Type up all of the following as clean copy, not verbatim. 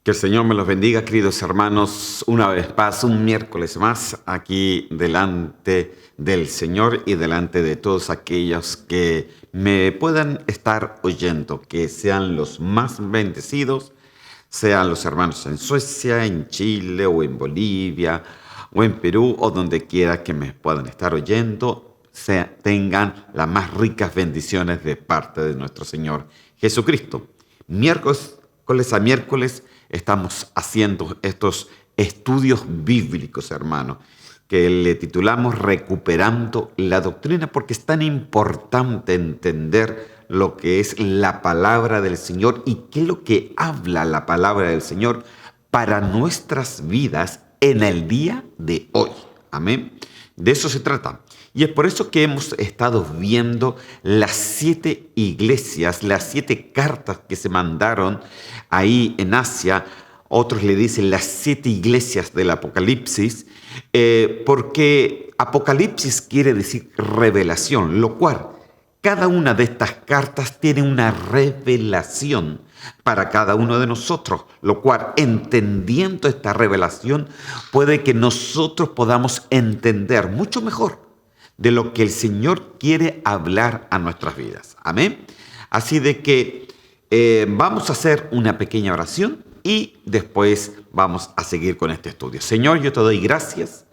Que el Señor me los bendiga, queridos hermanos, una vez más, un miércoles más, aquí delante del Señor y delante de todos aquellos que me puedan estar oyendo, que sean los más bendecidos, sean los hermanos en Suecia, en Chile o en Bolivia o en Perú o donde quiera que me puedan estar oyendo, tengan las más ricas bendiciones de parte de nuestro Señor Jesucristo. Miércoles a miércoles estamos haciendo estos estudios bíblicos, hermano, que le titulamos Recuperando la Doctrina, porque es tan importante entender lo que es la palabra del Señor y qué es lo que habla la palabra del Señor para nuestras vidas en el día de hoy. Amén. De eso se trata. Y es por eso que hemos estado viendo las 7 iglesias, las 7 cartas que se mandaron ahí en Asia. Otros le dicen las 7 iglesias del Apocalipsis, porque Apocalipsis quiere decir revelación, lo cual cada una de estas cartas tiene una revelación para cada uno de nosotros, lo cual, entendiendo esta revelación, puede que nosotros podamos entender mucho mejor de lo que el Señor quiere hablar a nuestras vidas. Amén. Así de que vamos a hacer una pequeña oración y después vamos a seguir con este estudio. Señor, yo te doy gracias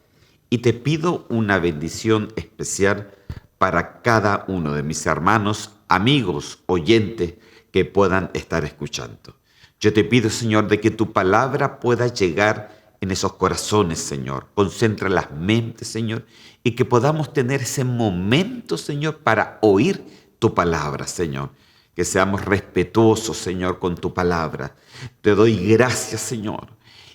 y te pido una bendición especial para cada uno de mis hermanos, amigos, oyentes que puedan estar escuchando. Yo te pido, Señor, de que tu palabra pueda llegar en esos corazones, Señor. Concentra las mentes, Señor, y que podamos tener ese momento, Señor, para oír tu palabra, Señor. Que seamos respetuosos, Señor, con tu palabra. Te doy gracias, Señor.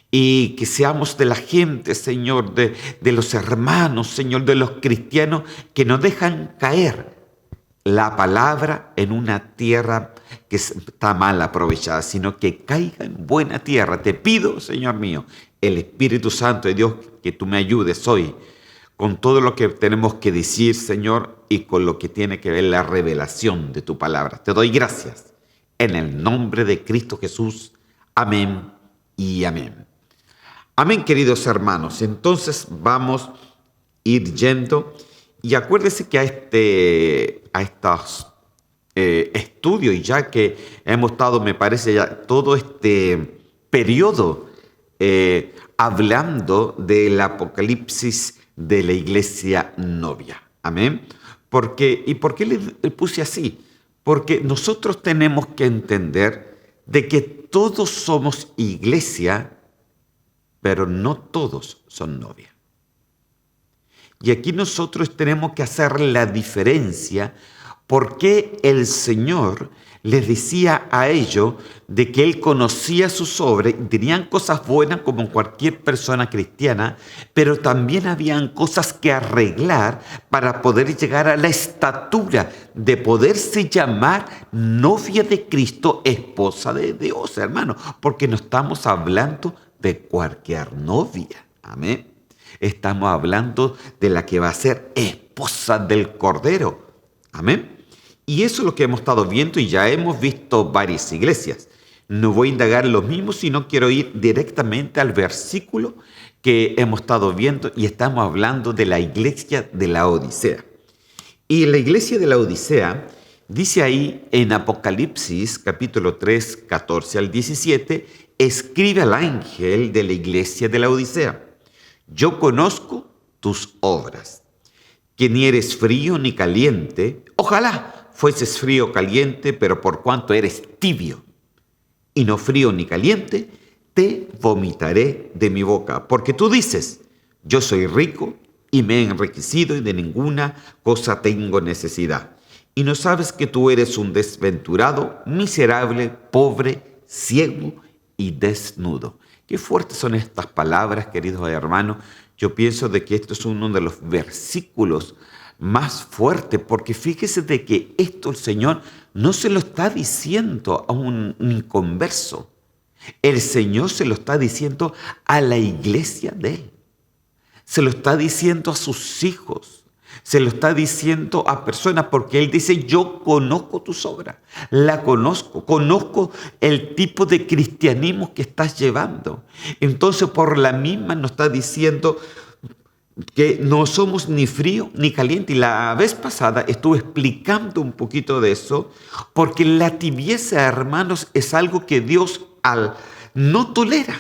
Y que seamos de la gente, Señor, de los hermanos, Señor, de los cristianos que no dejan caer la palabra en una tierra que está mal aprovechada, sino que caiga en buena tierra. Te pido, Señor mío, el Espíritu Santo de Dios, que tú me ayudes hoy con todo lo que tenemos que decir, Señor, y con lo que tiene que ver la revelación de tu palabra. Te doy gracias en el nombre de Cristo Jesús. Amén y amén. Amén, queridos hermanos. Entonces vamos a ir yendo. Y acuérdense que a estos estudios, ya que hemos estado, me parece, ya todo este periodo hablando del Apocalipsis de la iglesia novia. Amén. ¿Por qué le puse así? Porque nosotros tenemos que entender de que todos somos iglesia, pero no todos son novia. Y aquí nosotros tenemos que hacer la diferencia porque el Señor les decía a ellos de que Él conocía sus obras y tenían cosas buenas como cualquier persona cristiana, pero también habían cosas que arreglar para poder llegar a la estatura de poderse llamar novia de Cristo, esposa de Dios, hermano, porque no estamos hablando de cualquier novia. Amén. Estamos hablando de la que va a ser esposa del Cordero. Amén. Y eso es lo que hemos estado viendo y ya hemos visto varias iglesias. No voy a indagar en lo mismo, sino quiero ir directamente al versículo que hemos estado viendo y estamos hablando de la iglesia de la Odisea. Y la iglesia de la Odisea dice ahí en Apocalipsis capítulo 3, 14 al 17, escribe al ángel de la iglesia de la Odisea. Yo conozco tus obras, que ni eres frío ni caliente. Ojalá fueses frío o caliente, pero por cuanto eres tibio y no frío ni caliente, te vomitaré de mi boca. Porque tú dices, yo soy rico y me he enriquecido y de ninguna cosa tengo necesidad. Y no sabes que tú eres un desventurado, miserable, pobre, ciego y desnudo. Qué fuertes son estas palabras, queridos hermanos. Yo pienso de que esto es uno de los versículos más fuertes, porque fíjese de que esto el Señor no se lo está diciendo a un inconverso. El Señor se lo está diciendo a la iglesia de Él. Se lo está diciendo a sus hijos. Se lo está diciendo a personas porque Él dice, yo conozco tus obras, la conozco el tipo de cristianismo que estás llevando. Entonces por la misma nos está diciendo que no somos ni frío ni caliente. Y la vez pasada estuve explicando un poquito de eso, porque la tibieza, hermanos, es algo que Dios no tolera.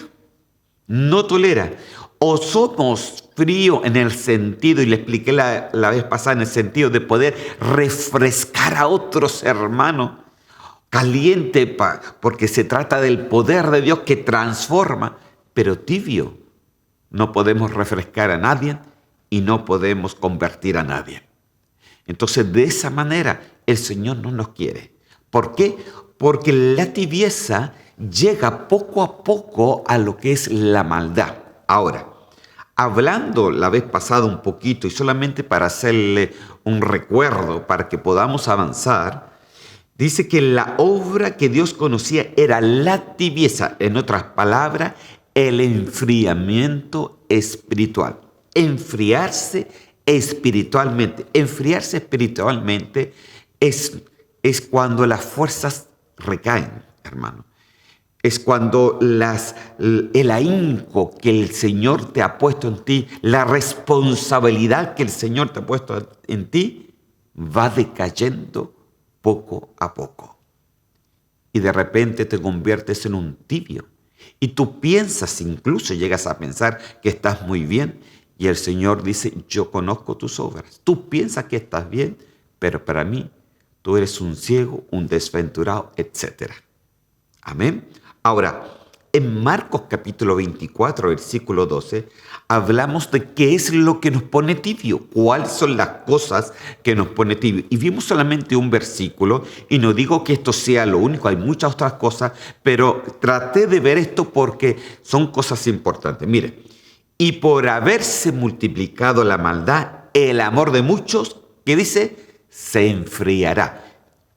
No tolera. O somos frío en el sentido, y le expliqué la vez pasada, en el sentido de poder refrescar a otros hermanos, caliente porque se trata del poder de Dios que transforma, pero tibio. No podemos refrescar a nadie y no podemos convertir a nadie. Entonces, de esa manera, el Señor no nos quiere. ¿Por qué? Porque la tibieza llega poco a poco a lo que es la maldad. Ahora, hablando la vez pasada un poquito y solamente para hacerle un recuerdo, para que podamos avanzar, dice que la obra que Dios conocía era la tibieza. En otras palabras, el enfriamiento espiritual. Enfriarse espiritualmente. Enfriarse espiritualmente es cuando las fuerzas recaen, hermano. Es cuando el ahínco que el Señor te ha puesto en ti, la responsabilidad que el Señor te ha puesto en ti, va decayendo poco a poco. Y de repente te conviertes en un tibio. Y tú piensas, incluso llegas a pensar que estás muy bien. Y el Señor dice, yo conozco tus obras. Tú piensas que estás bien, pero para mí tú eres un ciego, un desventurado, etc. Amén. Ahora, en Marcos capítulo 24, versículo 12, hablamos de qué es lo que nos pone tibio, cuáles son las cosas que nos pone tibio. Y vimos solamente un versículo, y no digo que esto sea lo único, hay muchas otras cosas, pero traté de ver esto porque son cosas importantes. Mire, y por haberse multiplicado la maldad, el amor de muchos, ¿qué dice? Se enfriará.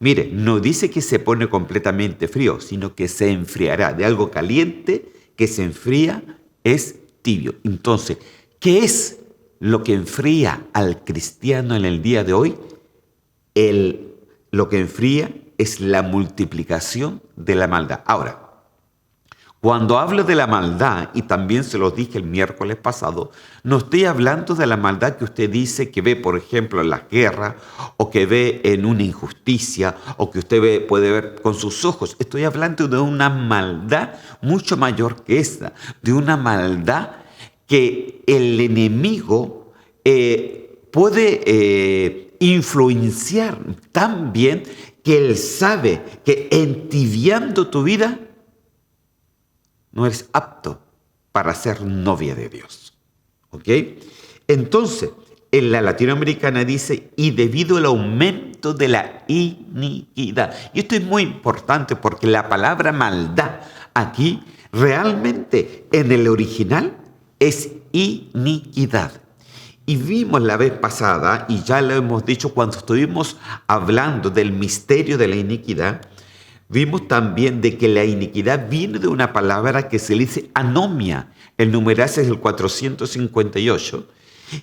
Mire, no dice que se pone completamente frío, sino que se enfriará. De algo caliente que se enfría es tibio. Entonces, ¿qué es lo que enfría al cristiano en el día de hoy? Lo que enfría es la multiplicación de la maldad. Ahora, cuando hablo de la maldad, y también se los dije el miércoles pasado, no estoy hablando de la maldad que usted dice que ve, por ejemplo, en la guerra, o que ve en una injusticia, o que usted puede ver con sus ojos. Estoy hablando de una maldad mucho mayor que esta, de una maldad que el enemigo puede influenciar tan bien que él sabe que entibiando tu vida, no eres apto para ser novia de Dios. ¿Ok? Entonces, en la latinoamericana dice, y debido al aumento de la iniquidad. Y esto es muy importante porque la palabra maldad aquí realmente en el original es iniquidad. Y vimos la vez pasada, y ya lo hemos dicho cuando estuvimos hablando del misterio de la iniquidad, vimos también de que la iniquidad viene de una palabra que se le dice anomia. El numeral es el 458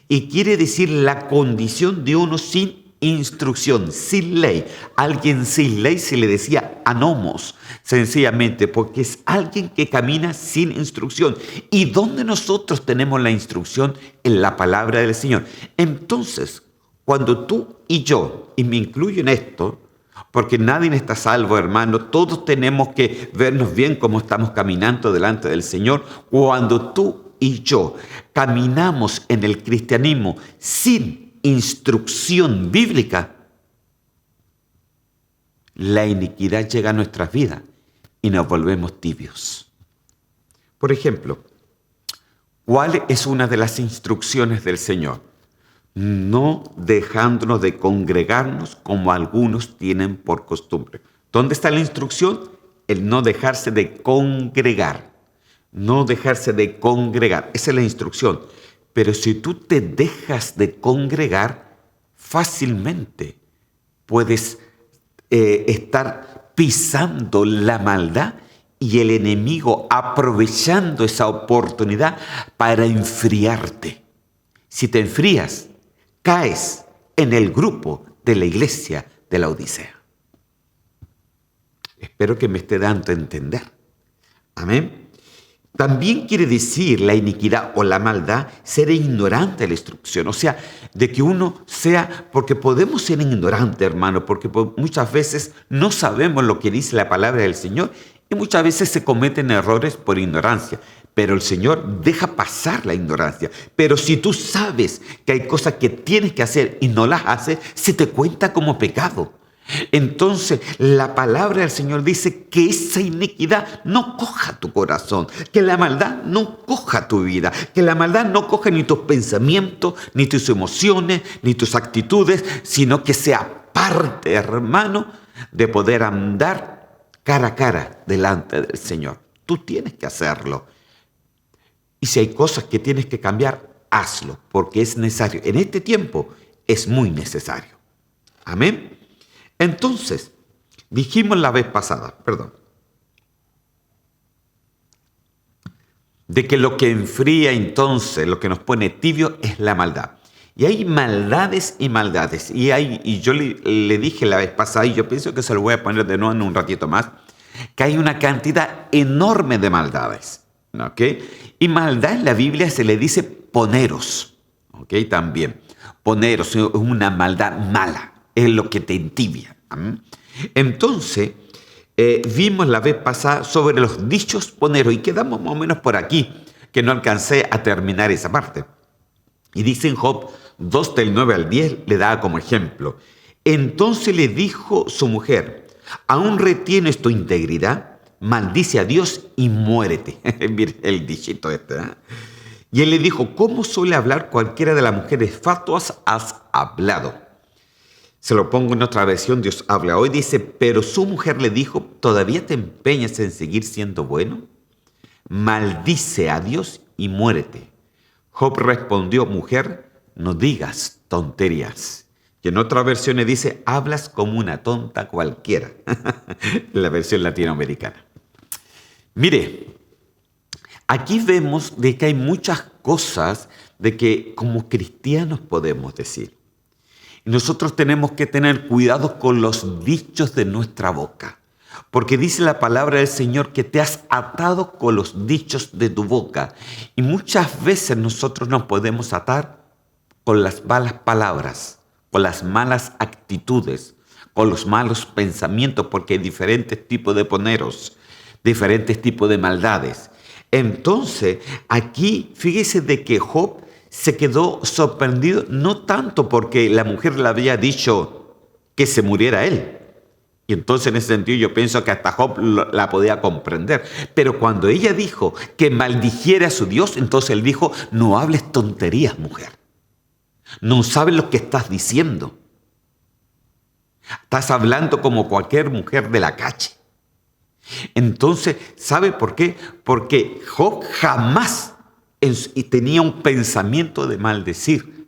y quiere decir la condición de uno sin instrucción, sin ley. Alguien sin ley se le decía anomos, sencillamente porque es alguien que camina sin instrucción. ¿Y dónde nosotros tenemos la instrucción? En la palabra del Señor. Entonces, cuando tú y yo, y me incluyo en esto, porque nadie está salvo, hermano. Todos tenemos que vernos bien cómo estamos caminando delante del Señor. Cuando tú y yo caminamos en el cristianismo sin instrucción bíblica, la iniquidad llega a nuestras vidas y nos volvemos tibios. Por ejemplo, ¿cuál es una de las instrucciones del Señor? No dejándonos de congregarnos como algunos tienen por costumbre. ¿Dónde está la instrucción? El no dejarse de congregar. No dejarse de congregar. Esa es la instrucción. Pero si tú te dejas de congregar, fácilmente puedes estar pisando la maldad y el enemigo aprovechando esa oportunidad para enfriarte. Si te enfrías, caes en el grupo de la iglesia de la Odisea. Espero que me esté dando a entender. Amén. También quiere decir la iniquidad o la maldad, ser ignorante de la instrucción. O sea, de que uno sea, porque podemos ser ignorantes, hermano, porque muchas veces no sabemos lo que dice la palabra del Señor y muchas veces se cometen errores por ignorancia. Pero el Señor deja pasar la ignorancia. Pero si tú sabes que hay cosas que tienes que hacer y no las haces, se te cuenta como pecado. Entonces la palabra del Señor dice que esa iniquidad no coja tu corazón, que la maldad no coja tu vida, que la maldad no coja ni tus pensamientos, ni tus emociones, ni tus actitudes, sino que sea parte, hermano, de poder andar cara a cara delante del Señor. Tú tienes que hacerlo. Y si hay cosas que tienes que cambiar, hazlo, porque es necesario. En este tiempo es muy necesario. Amén. Entonces, dijimos la vez pasada, de que lo que enfría entonces, lo que nos pone tibio es la maldad. Y hay maldades y maldades. Y yo le dije la vez pasada, y yo pienso que se lo voy a poner de nuevo en un ratito más, que hay una cantidad enorme de maldades. ¿Ok? Y maldad en la Biblia se le dice poneros. ¿Ok? También. Poneros es una maldad mala. Es lo que te entibia. Entonces, vimos la vez pasada sobre los dichos poneros y quedamos más o menos por aquí, que no alcancé a terminar esa parte. Y dice en Job 2 del 9 al 10, le da como ejemplo. Entonces le dijo su mujer, ¿aún retienes tu integridad? Maldice a Dios y muérete. Mire el dichito este. Y él le dijo, ¿cómo suele hablar cualquiera de las mujeres fatuas has hablado? Se lo pongo en otra versión, Dios habla hoy, dice, pero su mujer le dijo, ¿todavía te empeñas en seguir siendo bueno? Maldice a Dios y muérete. Job respondió, mujer, no digas tonterías. Y en otra versión le dice, hablas como una tonta cualquiera. La versión latinoamericana. Mire, aquí vemos de que hay muchas cosas de que como cristianos podemos decir. Nosotros tenemos que tener cuidado con los dichos de nuestra boca, porque dice la palabra del Señor que te has atado con los dichos de tu boca. Y muchas veces nosotros nos podemos atar con las malas palabras, con las malas actitudes, con los malos pensamientos, porque hay diferentes tipos de poneros, diferentes tipos de maldades. Entonces, aquí fíjese de que Job se quedó sorprendido, no tanto porque la mujer le había dicho que se muriera él. Y entonces en ese sentido yo pienso que hasta Job la podía comprender. Pero cuando ella dijo que maldijera a su Dios, entonces él dijo, no hables tonterías, mujer. No sabes lo que estás diciendo. Estás hablando como cualquier mujer de la calle. Entonces, ¿sabe por qué? Porque Job jamás y tenía un pensamiento de maldecir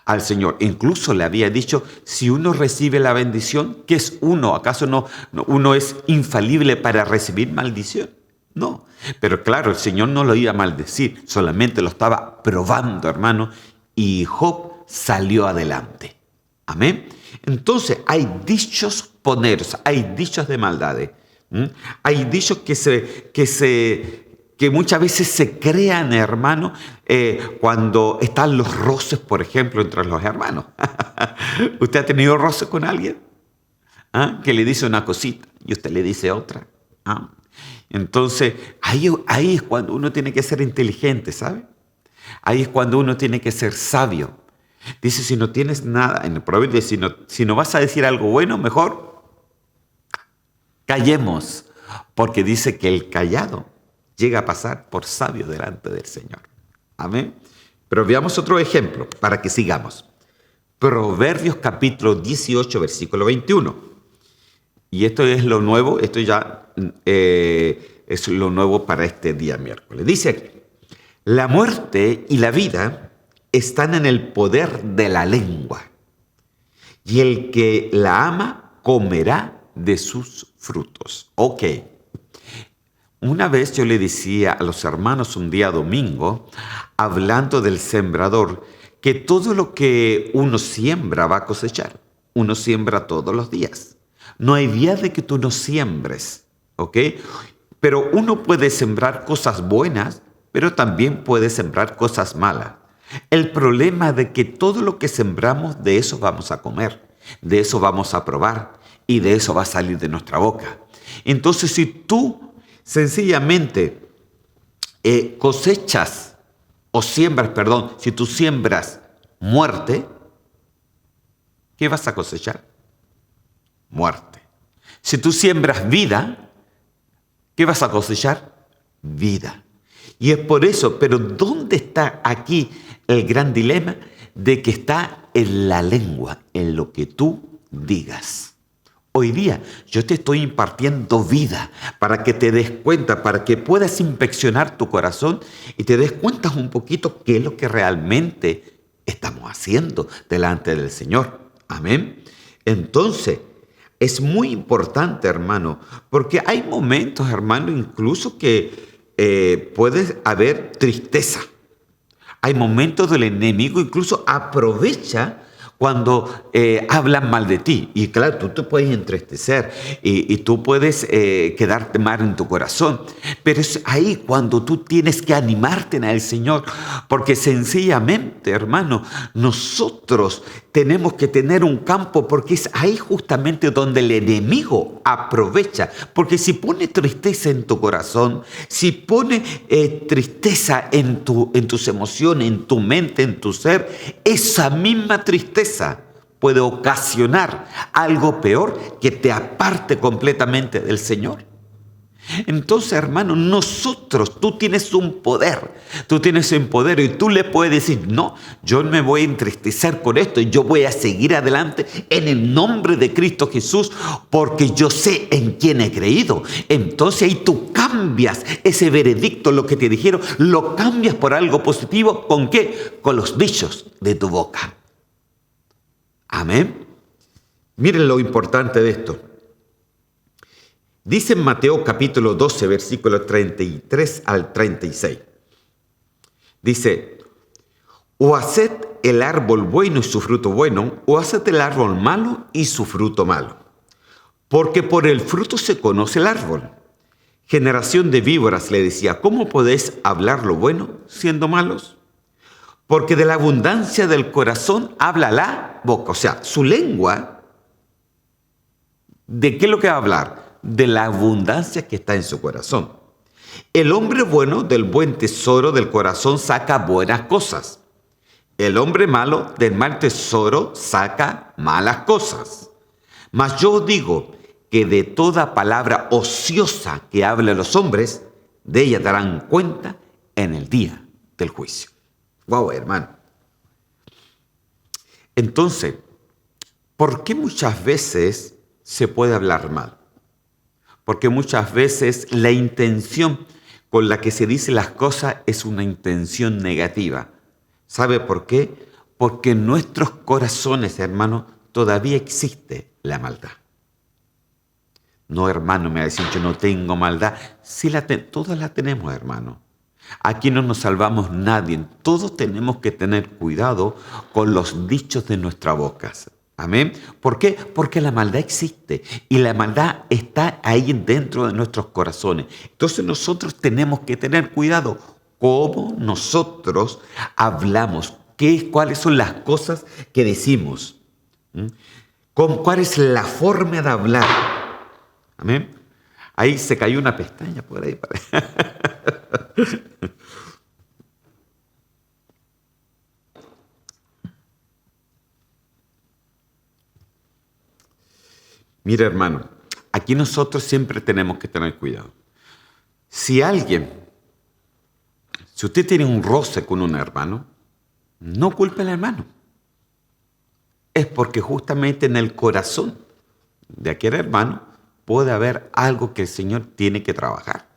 al Señor. Incluso le había dicho, si uno recibe la bendición, ¿qué es uno? ¿Acaso no uno es infalible para recibir maldición? No. Pero claro, el Señor no lo iba a maldecir, solamente lo estaba probando, hermano, y Job salió adelante. Amén. Entonces, hay dichos poneros, hay dichos de maldades. Hay dichos que muchas veces se crean, hermano, cuando están los roces, por ejemplo, entre los hermanos. ¿Usted ha tenido roces con alguien? Que le dice una cosita y usted le dice otra. Entonces, ahí es cuando uno tiene que ser inteligente, ¿sabe? Ahí es cuando uno tiene que ser sabio. Dice, si no tienes nada, en el proverbio, si no vas a decir algo bueno, mejor callemos, porque dice que el callado llega a pasar por sabio delante del Señor. Amén. Pero veamos otro ejemplo para que sigamos. Proverbios capítulo 18, versículo 21. Y esto es lo nuevo, esto ya es lo nuevo para este día miércoles. Dice aquí, la muerte y la vida están en el poder de la lengua, y el que la ama comerá de sus frutos. Ok. Una vez yo le decía a los hermanos un día domingo, hablando del sembrador, que todo lo que uno siembra va a cosechar. Uno siembra todos los días. No hay día de que tú no siembres, ¿ok? Pero uno puede sembrar cosas buenas, pero también puede sembrar cosas malas. El problema de que todo lo que sembramos, de eso vamos a comer, de eso vamos a probar y de eso va a salir de nuestra boca. Entonces, si tú sencillamente cosechas o siembras, perdón, si tú siembras muerte, ¿qué vas a cosechar? Muerte. Si tú siembras vida, ¿qué vas a cosechar? Vida. Y es por eso, pero ¿dónde está aquí el gran dilema? De que está en la lengua, en lo que tú digas. Hoy día yo te estoy impartiendo vida para que te des cuenta, para que puedas inspeccionar tu corazón y te des cuenta un poquito qué es lo que realmente estamos haciendo delante del Señor. Amén. Entonces, es muy importante, hermano, porque hay momentos, hermano, incluso que puede haber tristeza. Hay momentos del enemigo incluso aprovecha cuando hablan mal de ti. Y claro, tú te puedes entristecer y tú puedes quedarte mal en tu corazón. Pero es ahí cuando tú tienes que animarte en el Señor. Porque sencillamente, hermano, nosotros tenemos que tener un campo porque es ahí justamente donde el enemigo aprovecha. Porque si pone tristeza en tu corazón, si pone tristeza en tus emociones, en tu mente, en tu ser, esa misma tristeza puede ocasionar algo peor que te aparte completamente del Señor. Entonces, hermano, tú tienes un poder y tú le puedes decir, no, yo me voy a entristecer con esto y yo voy a seguir adelante en el nombre de Cristo Jesús porque yo sé en quién he creído. Entonces ahí tú cambias ese veredicto, lo que te dijeron, lo cambias por algo positivo. ¿Con qué? Con los dichos de tu boca. Amén. Miren lo importante de esto. Dice en Mateo capítulo 12, versículos 33 al 36. Dice, o haced el árbol bueno y su fruto bueno, o haced el árbol malo y su fruto malo. Porque por el fruto se conoce el árbol. Generación de víboras, le decía, ¿cómo podéis hablar lo bueno siendo malos? Porque de la abundancia del corazón habla la boca. O sea, su lengua, ¿de qué es lo que va a hablar? De la abundancia que está en su corazón. El hombre bueno del buen tesoro del corazón saca buenas cosas. El hombre malo del mal tesoro saca malas cosas. Mas yo digo que de toda palabra ociosa que hablen los hombres, de ella darán cuenta en el día del juicio. Wow, hermano. Entonces, ¿por qué muchas veces se puede hablar mal? Porque muchas veces la intención con la que se dicen las cosas es una intención negativa. ¿Sabe por qué? Porque en nuestros corazones, hermano, todavía existe la maldad. No, hermano, me va a decir, yo no tengo maldad. Sí, todas la tenemos, hermano. Aquí no nos salvamos nadie. Todos tenemos que tener cuidado con los dichos de nuestras bocas. Amén. ¿Por qué? Porque la maldad existe y la maldad está ahí dentro de nuestros corazones. Entonces nosotros tenemos que tener cuidado cómo nosotros hablamos, cuáles son las cosas que decimos, cuál es la forma de hablar. Amén. Ahí se cayó una pestaña por ahí. Mira, hermano, aquí nosotros siempre tenemos que tener cuidado. Si usted tiene un roce con un hermano, no culpe al hermano. Es porque justamente en el corazón de aquel hermano puede haber algo que el Señor tiene que trabajar.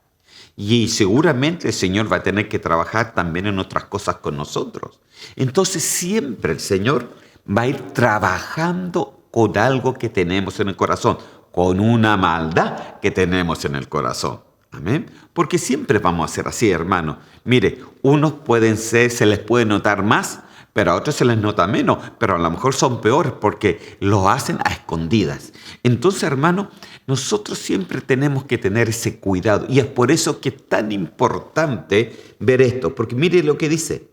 Y seguramente el Señor va a tener que trabajar también en otras cosas con nosotros. Entonces siempre el Señor va a ir trabajando con algo que tenemos en el corazón, con una maldad que tenemos en el corazón. Amén. Porque siempre vamos a ser así, hermano. Mire, unos se les puede notar más, pero a otros se les nota menos, pero a lo mejor son peores porque lo hacen a escondidas. Entonces, hermano, nosotros siempre tenemos que tener ese cuidado y es por eso que es tan importante ver esto, porque mire lo que dice.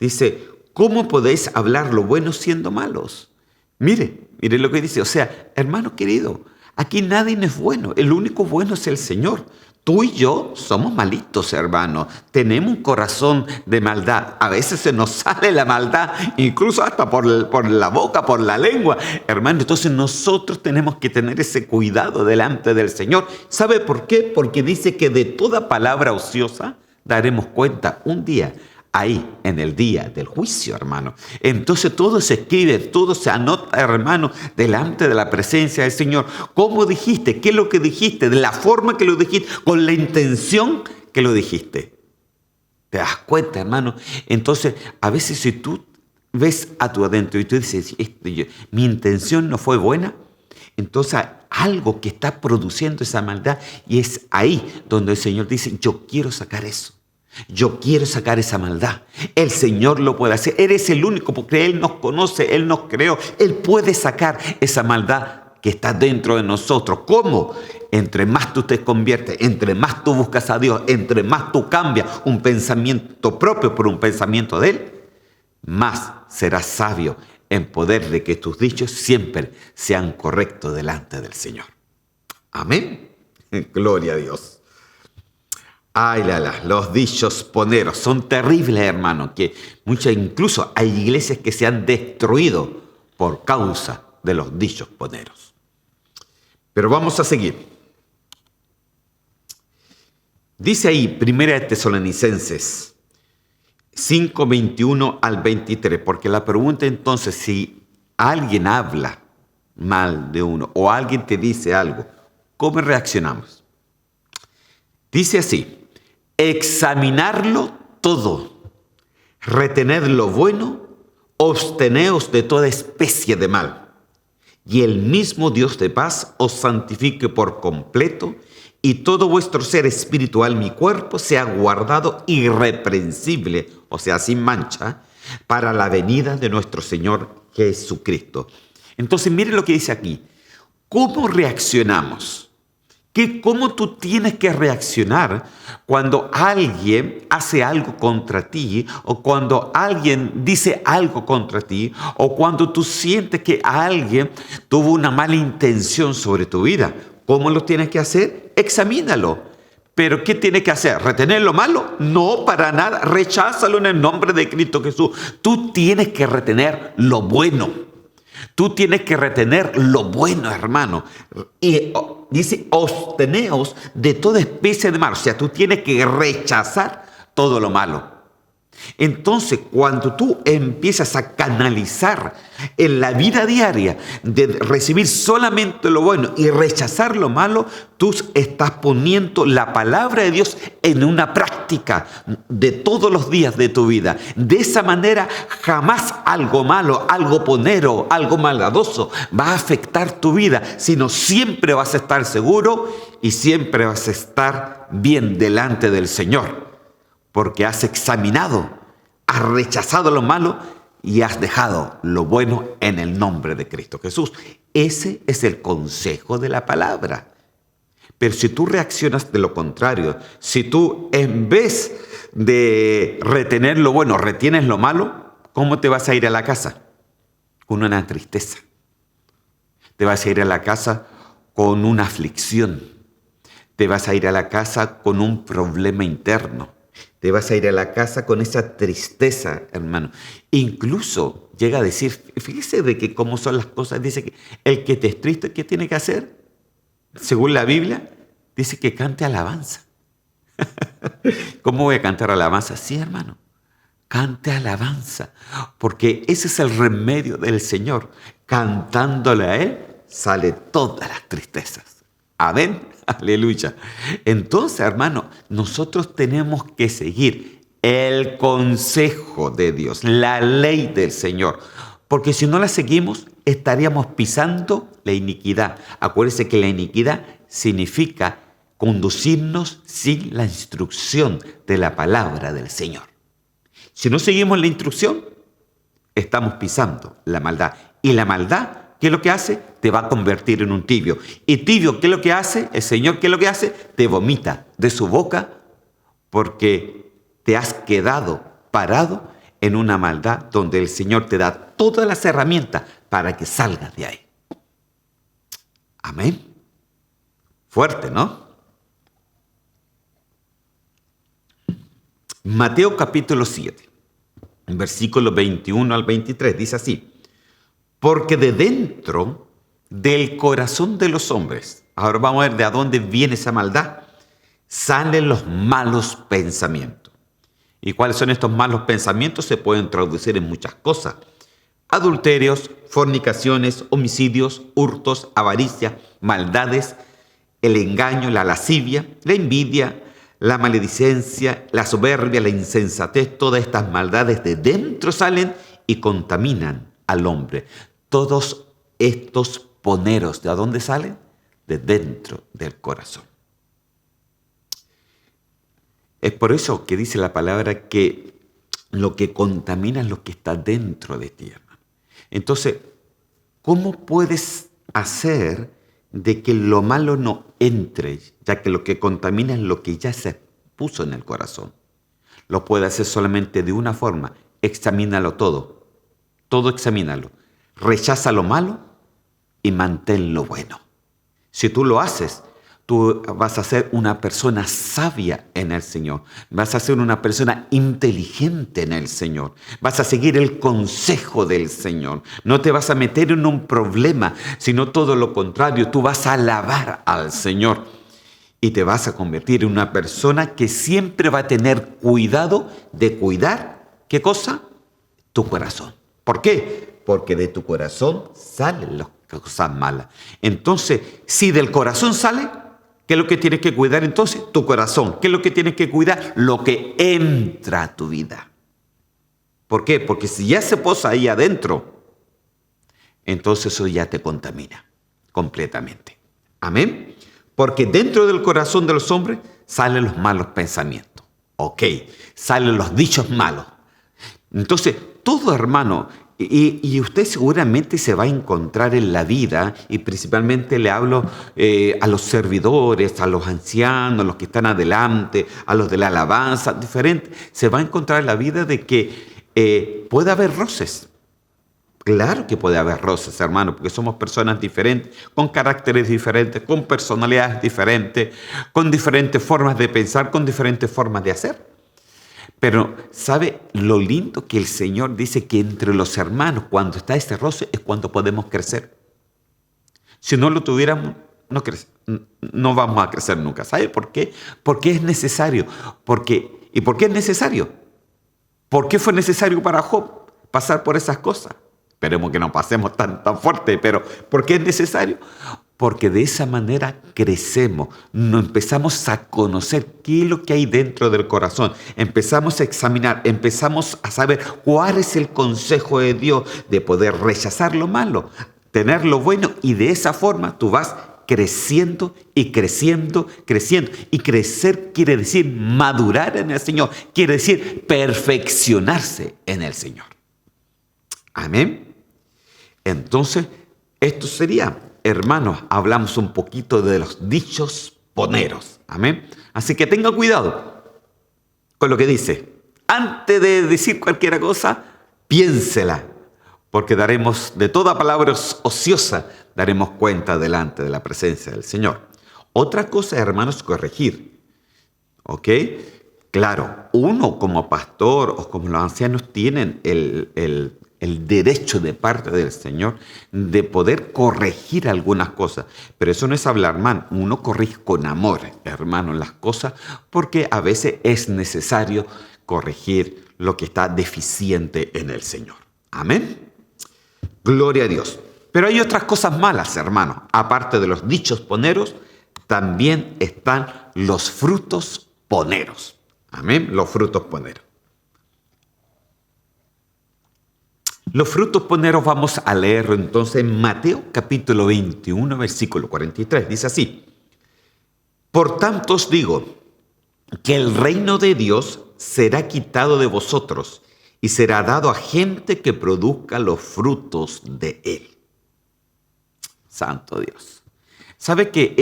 Dice, ¿cómo podéis hablar lo bueno siendo malos? Mire lo que dice. O sea, hermano querido, aquí nadie es bueno. El único bueno es el Señor. Tú y yo somos malitos, hermano. Tenemos un corazón de maldad. A veces se nos sale la maldad, incluso hasta por la boca, por la lengua. Hermano, entonces nosotros tenemos que tener ese cuidado delante del Señor. ¿Sabe por qué? Porque dice que de toda palabra ociosa daremos cuenta un día. Ahí, en el día del juicio, hermano. Entonces todo se escribe, todo se anota, hermano, delante de la presencia del Señor. ¿Cómo dijiste? ¿Qué es lo que dijiste? De la forma que lo dijiste, con la intención que lo dijiste. ¿Te das cuenta, hermano? Entonces, a veces si tú ves a tu adentro y tú dices, mi intención no fue buena, entonces algo que está produciendo esa maldad y es ahí donde el Señor dice, yo quiero sacar eso. Yo quiero sacar esa maldad. El Señor lo puede hacer. Eres el único porque Él nos conoce, Él nos creó. Él puede sacar esa maldad que está dentro de nosotros. ¿Cómo? Entre más tú te conviertes, entre más tú buscas a Dios, entre más tú cambias un pensamiento propio por un pensamiento de Él, más serás sabio en poder de que tus dichos siempre sean correctos delante del Señor. Amén. Gloria a Dios. Ay, los dichos poneros son terribles, hermano, que incluso hay iglesias que se han destruido por causa de los dichos poneros. Pero vamos a seguir. Dice ahí, 1 Tesalonicenses 5, 21 al 23, porque la pregunta entonces, si alguien habla mal de uno o alguien te dice algo, ¿cómo reaccionamos? Dice así, examinarlo todo, retened lo bueno, absteneos de toda especie de mal, y el mismo Dios de paz os santifique por completo, y todo vuestro ser espiritual, mi cuerpo, sea guardado irreprensible, o sea, sin mancha, para la venida de nuestro Señor Jesucristo. Entonces, mire lo que dice aquí. ¿Cómo reaccionamos? ¿Cómo tú tienes que reaccionar cuando alguien hace algo contra ti o cuando alguien dice algo contra ti o cuando tú sientes que alguien tuvo una mala intención sobre tu vida? ¿Cómo lo tienes que hacer? Examínalo. ¿Pero qué tienes que hacer? ¿Retener lo malo? No, para nada. Recházalo en el nombre de Cristo Jesús. Tú tienes que retener lo bueno. Tú tienes que retener lo bueno, hermano. Y dice, absteneos de toda especie de mal. O sea, tú tienes que rechazar todo lo malo. Entonces, cuando tú empiezas a canalizar en la vida diaria de recibir solamente lo bueno y rechazar lo malo, tú estás poniendo la palabra de Dios en una práctica de todos los días de tu vida. De esa manera, jamás algo malo, algo ponero, algo maldadoso va a afectar tu vida, sino siempre vas a estar seguro y siempre vas a estar bien delante del Señor. Porque has examinado, has rechazado lo malo y has dejado lo bueno en el nombre de Cristo Jesús. Ese es el consejo de la palabra. Pero si tú reaccionas de lo contrario, si tú en vez de retener lo bueno, retienes lo malo, ¿cómo te vas a ir a la casa? Con una tristeza. Te vas a ir a la casa con una aflicción. Te vas a ir a la casa con un problema interno. Te vas a ir a la casa con esa tristeza, hermano. Incluso llega a decir, fíjese de que cómo son las cosas, dice que el que te es triste, ¿qué tiene que hacer? Según la Biblia, dice que cante alabanza. ¿Cómo voy a cantar alabanza? Sí, hermano, cante alabanza, porque ese es el remedio del Señor. Cantándole a Él, sale todas las tristezas. Amén. Aleluya. Entonces, hermano, nosotros tenemos que seguir el consejo de Dios, la ley del Señor, porque si no la seguimos, estaríamos pisando la iniquidad. Acuérdense que la iniquidad significa conducirnos sin la instrucción de la palabra del Señor. Si no seguimos la instrucción, estamos pisando la maldad. Y la maldad, ¿qué es lo que hace? Te va a convertir en un tibio. Y tibio, ¿qué es lo que hace? El Señor, ¿qué es lo que hace? Te vomita de su boca porque te has quedado parado en una maldad donde el Señor te da todas las herramientas para que salgas de ahí. Amén. Fuerte, ¿no? Mateo capítulo 7, versículos 21 al 23, dice así: porque de dentro del corazón de los hombres, ahora vamos a ver de dónde viene esa maldad, salen los malos pensamientos. ¿Y cuáles son estos malos pensamientos? Se pueden traducir en muchas cosas: adulterios, fornicaciones, homicidios, hurtos, avaricia, maldades, el engaño, la lascivia, la envidia, la maledicencia, la soberbia, la insensatez. Todas estas maldades de dentro salen y contaminan al hombre. Todos estos poneros, ¿de dónde salen? De dentro del corazón. Es por eso que dice la palabra que lo que contamina es lo que está dentro de ti, hermano. Entonces, ¿cómo puedes hacer de que lo malo no entre, ya que lo que contamina es lo que ya se puso en el corazón? Lo puede hacer solamente de una forma: examínalo todo, examínalo. Rechaza lo malo y mantén lo bueno. Si tú lo haces, tú vas a ser una persona sabia en el Señor. Vas a ser una persona inteligente en el Señor. Vas a seguir el consejo del Señor. No te vas a meter en un problema, sino todo lo contrario. Tú vas a alabar al Señor y te vas a convertir en una persona que siempre va a tener cuidado de cuidar, ¿qué cosa? Tu corazón. ¿Por qué? Porque de tu corazón salen las cosas malas. Entonces, si del corazón sale, ¿qué es lo que tienes que cuidar entonces? Tu corazón. ¿Qué es lo que tienes que cuidar? Lo que entra a tu vida. ¿Por qué? Porque si ya se posa ahí adentro, entonces eso ya te contamina completamente. Amén. Porque dentro del corazón de los hombres salen los malos pensamientos. Ok, salen los dichos malos. Entonces, todo, hermano, y usted seguramente se va a encontrar en la vida, y principalmente le hablo a los servidores, a los ancianos, a los que están adelante, a los de la alabanza, diferentes, se va a encontrar en la vida de que puede haber roces. Claro que puede haber roces, hermano, porque somos personas diferentes, con caracteres diferentes, con personalidades diferentes, con diferentes formas de pensar, con diferentes formas de hacer. Pero, ¿sabe lo lindo que el Señor dice? Que entre los hermanos, cuando está ese roce, es cuando podemos crecer. Si no lo tuviéramos, no vamos a crecer nunca. ¿Sabe por qué? Porque es necesario. ¿Y por qué es necesario? ¿Por qué fue necesario para Job pasar por esas cosas? Esperemos que no pasemos tan fuerte, pero ¿por qué es necesario? Porque de esa manera crecemos, nos empezamos a conocer qué es lo que hay dentro del corazón, empezamos a examinar, empezamos a saber cuál es el consejo de Dios de poder rechazar lo malo, tener lo bueno, y de esa forma tú vas creciendo y creciendo, creciendo. Y crecer quiere decir madurar en el Señor, quiere decir perfeccionarse en el Señor. Amén. Entonces, esto sería, hermanos, hablamos un poquito de los dichos poneros. Amén. Así que tenga cuidado con lo que dice. Antes de decir cualquier cosa, piénsela, porque daremos de toda palabra ociosa, daremos cuenta delante de la presencia del Señor. Otra cosa, hermanos, corregir. ¿Ok? Claro, uno como pastor o como los ancianos tienen el derecho de parte del Señor de poder corregir algunas cosas. Pero eso no es hablar mal. Uno corrige con amor, hermano, las cosas, porque a veces es necesario corregir lo que está deficiente en el Señor. Amén. Gloria a Dios. Pero hay otras cosas malas, hermano. Aparte de los dichos poneros, también están los frutos poneros. Amén. Los frutos poneros. Los frutos poneros vamos a leerlo entonces en Mateo capítulo 21, versículo 43. Dice así: por tanto os digo que el reino de Dios será quitado de vosotros y será dado a gente que produzca los frutos de él. Santo Dios. ¿Sabe que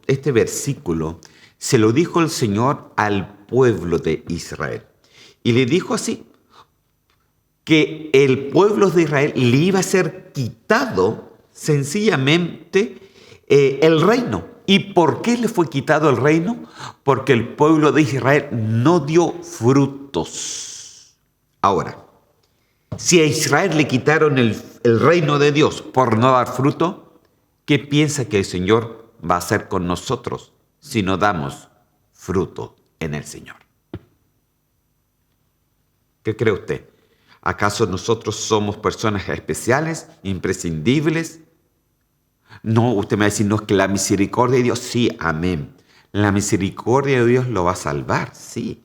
este versículo, se lo dijo el Señor al pueblo de Israel? Y le dijo así, que el pueblo de Israel le iba a ser quitado sencillamente el reino. ¿Y por qué le fue quitado el reino? Porque el pueblo de Israel no dio frutos. Ahora, si a Israel le quitaron el reino de Dios por no dar fruto, ¿qué piensa que el Señor va a hacer con nosotros si no damos fruto en el Señor? ¿Qué cree usted? ¿Acaso nosotros somos personas especiales, imprescindibles? No, usted me va a decir, no, es que la misericordia de Dios, sí, amén. La misericordia de Dios lo va a salvar, sí,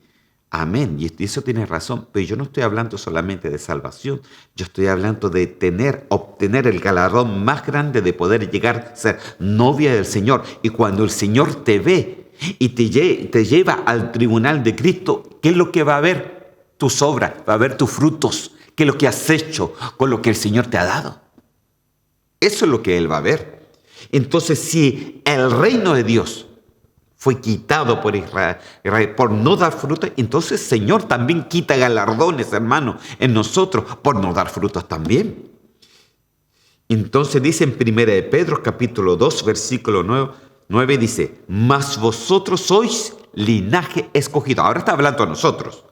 amén. Y eso tiene razón, pero yo no estoy hablando solamente de salvación, yo estoy hablando de obtener el galardón más grande de poder llegar a ser novia del Señor. Y cuando el Señor te ve y te lleva al tribunal de Cristo, ¿qué es lo que va a ver? Tus obras, va a ver tus frutos, qué es lo que has hecho con lo que el Señor te ha dado. Eso es lo que Él va a ver. Entonces, si el reino de Dios fue quitado por Israel por no dar frutos, entonces el Señor también quita galardones, hermano, en nosotros por no dar frutos también. Entonces dice en 1 de Pedro, capítulo 2, versículo 9, dice, mas vosotros sois linaje escogido. Ahora está hablando a nosotros.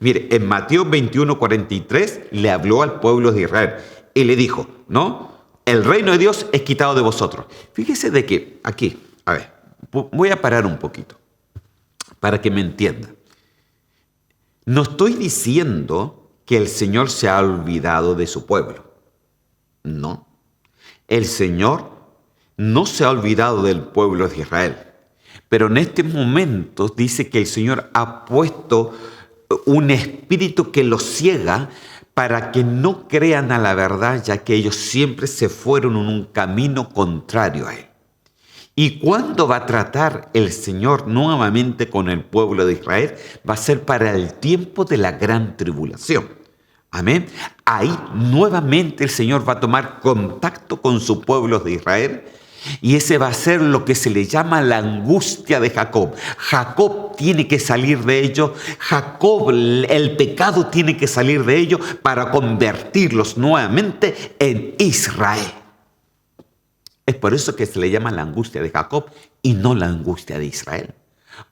Mire, en Mateo 21:43 le habló al pueblo de Israel y le dijo, ¿no? El reino de Dios es quitado de vosotros. Fíjese de que aquí, a ver, voy a parar un poquito para que me entienda. No estoy diciendo que el Señor se ha olvidado de su pueblo. No. El Señor no se ha olvidado del pueblo de Israel. Pero en este momento dice que el Señor ha puesto un espíritu que los ciega para que no crean a la verdad, ya que ellos siempre se fueron en un camino contrario a Él. ¿Y cuándo va a tratar el Señor nuevamente con el pueblo de Israel? Va a ser para el tiempo de la gran tribulación. Amén. Ahí nuevamente el Señor va a tomar contacto con su pueblo de Israel. Y ese va a ser lo que se le llama la angustia de Jacob. Jacob tiene que salir de ello. Jacob, el pecado tiene que salir de ello para convertirlos nuevamente en Israel. Es por eso que se le llama la angustia de Jacob y no la angustia de Israel.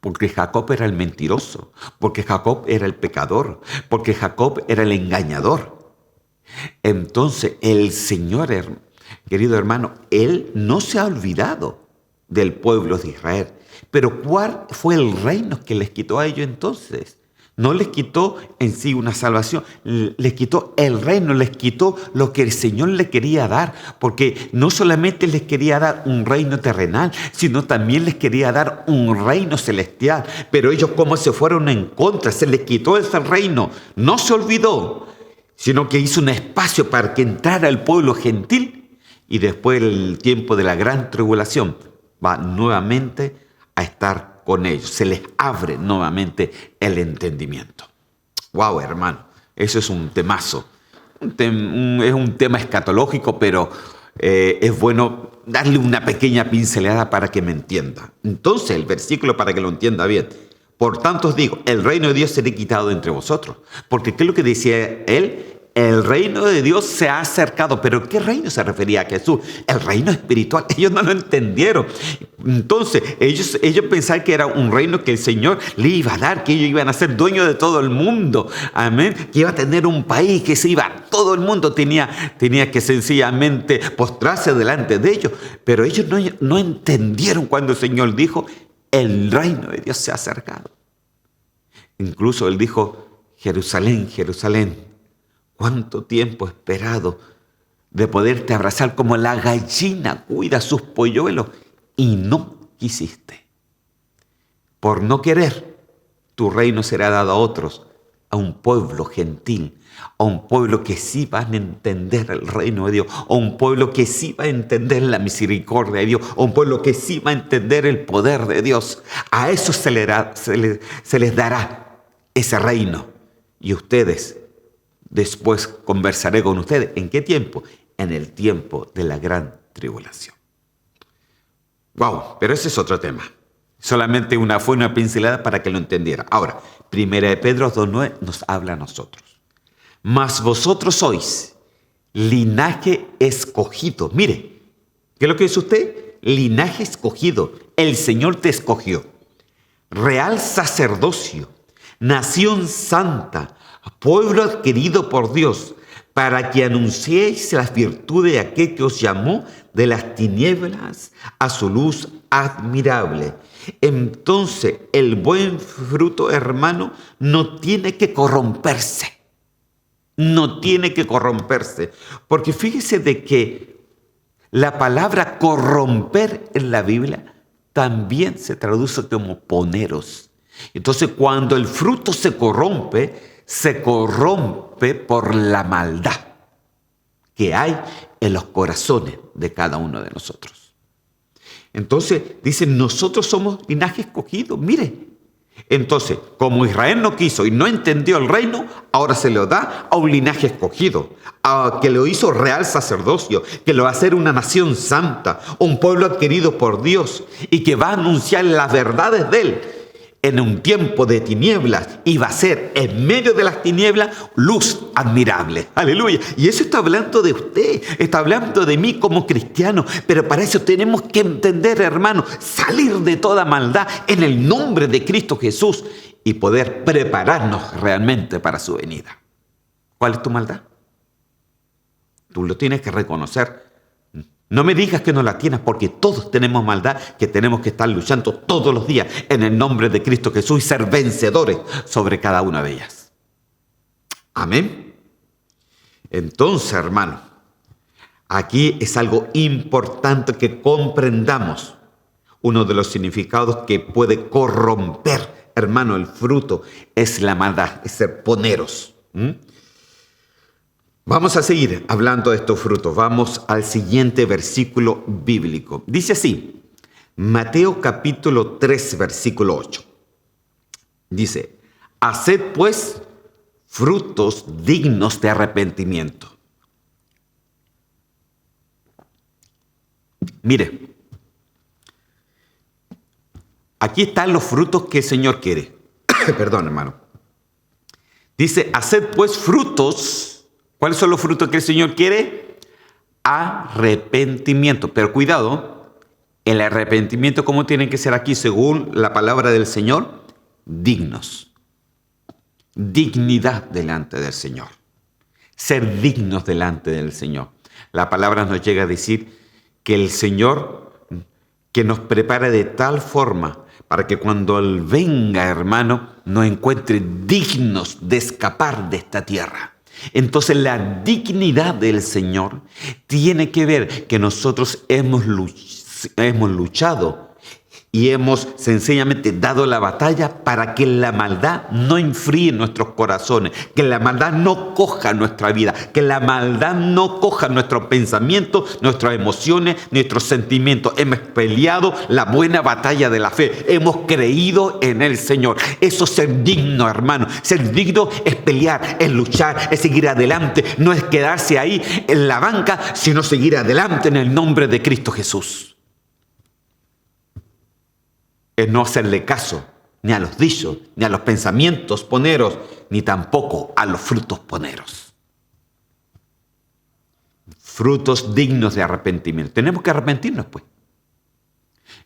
Porque Jacob era el mentiroso, porque Jacob era el pecador, porque Jacob era el engañador. Entonces el Señor, querido hermano, Él no se ha olvidado del pueblo de Israel. Pero ¿cuál fue el reino que les quitó a ellos entonces? No les quitó en sí una salvación, les quitó el reino, les quitó lo que el Señor les quería dar, porque no solamente les quería dar un reino terrenal, sino también les quería dar un reino celestial. Pero ellos, como se fueron en contra, se les quitó ese reino, no se olvidó, sino que hizo un espacio para que entrara el pueblo gentil, y después el tiempo de la gran tribulación va nuevamente a estar con ellos, se les abre nuevamente el entendimiento. Wow, hermano, eso es un temazo. Es un tema escatológico, pero es bueno darle una pequeña pincelada para que me entienda. Entonces, el versículo para que lo entienda bien. Por tanto os digo, el reino de Dios será quitado entre vosotros. Porque ¿qué es lo que decía él? El reino de Dios se ha acercado. ¿Pero qué reino se refería a Jesús? El reino espiritual. Ellos no lo entendieron. Entonces, ellos pensaban que era un reino que el Señor le iba a dar, que ellos iban a ser dueños de todo el mundo. Amén. Que iba a tener un país, que se iba, todo el mundo tenía que sencillamente postrarse delante de ellos. Pero ellos no entendieron cuando el Señor dijo, el reino de Dios se ha acercado. Incluso Él dijo, Jerusalén, Jerusalén, ¿cuánto tiempo he esperado de poderte abrazar como la gallina cuida sus polluelos? Y no quisiste. Por no querer, tu reino será dado a otros, a un pueblo gentil, a un pueblo que sí va a entender el reino de Dios, a un pueblo que sí va a entender la misericordia de Dios, a un pueblo que sí va a entender el poder de Dios. A eso se les dará ese reino. Y ustedes después conversaré con ustedes. ¿En qué tiempo? En el tiempo de la gran tribulación. Wow, pero ese es otro tema. Solamente fue una pincelada para que lo entendiera. Ahora, 1 de Pedro 2:9 nos habla a nosotros. Mas vosotros sois linaje escogido. Mire, ¿qué es lo que dice usted? Linaje escogido. El Señor te escogió. Real sacerdocio, nación santa, pueblo adquirido por Dios, para que anunciéis las virtudes de aquel que os llamó de las tinieblas a su luz admirable. Entonces, el buen fruto, hermano, no tiene que corromperse. No tiene que corromperse. Porque fíjese de que la palabra corromper en la Biblia también se traduce como poneros. Entonces, cuando el fruto se corrompe por la maldad que hay en los corazones de cada uno de nosotros. Entonces, dicen, nosotros somos linaje escogido. Mire, entonces, como Israel no quiso y no entendió el reino, ahora se lo da a un linaje escogido, que lo hizo real sacerdocio, que lo va a hacer una nación santa, un pueblo adquirido por Dios y que va a anunciar las verdades de Él en un tiempo de tinieblas, y va a ser en medio de las tinieblas luz admirable. Aleluya. Y eso está hablando de usted, está hablando de mí como cristiano, pero para eso tenemos que entender, hermano, salir de toda maldad en el nombre de Cristo Jesús y poder prepararnos realmente para su venida. ¿Cuál es tu maldad? Tú lo tienes que reconocer. No me digas que no la tienes, porque todos tenemos maldad que tenemos que estar luchando todos los días en el nombre de Cristo Jesús y ser vencedores sobre cada una de ellas. Amén. Entonces, hermano, aquí es algo importante que comprendamos. Uno de los significados que puede corromper, hermano, el fruto es la maldad, es ser poneros. Vamos a seguir hablando de estos frutos. Vamos al siguiente versículo bíblico. Dice así, Mateo capítulo 3, versículo 8. Dice, haced pues frutos dignos de arrepentimiento. Mire, aquí están los frutos que el Señor quiere. Perdón, hermano. Dice, haced pues frutos. ¿Cuáles son los frutos que el Señor quiere? Arrepentimiento. Pero cuidado, el arrepentimiento, ¿cómo tiene que ser aquí según la palabra del Señor? Dignos. Dignidad delante del Señor. Ser dignos delante del Señor. La palabra nos llega a decir que el Señor que nos prepara de tal forma para que cuando Él venga, hermano, nos encuentre dignos de escapar de esta tierra. Entonces la dignidad del Señor tiene que ver que nosotros hemos luchado y hemos sencillamente dado la batalla para que la maldad no enfríe nuestros corazones, que la maldad no coja nuestra vida, que la maldad no coja nuestros pensamientos, nuestras emociones, nuestros sentimientos. Hemos peleado la buena batalla de la fe, hemos creído en el Señor. Eso es ser digno, hermano. Ser digno es pelear, es luchar, es seguir adelante, no es quedarse ahí en la banca, sino seguir adelante en el nombre de Cristo Jesús. Es no hacerle caso ni a los dichos, ni a los pensamientos poneros, ni tampoco a los frutos poneros. Frutos dignos de arrepentimiento. Tenemos que arrepentirnos, pues.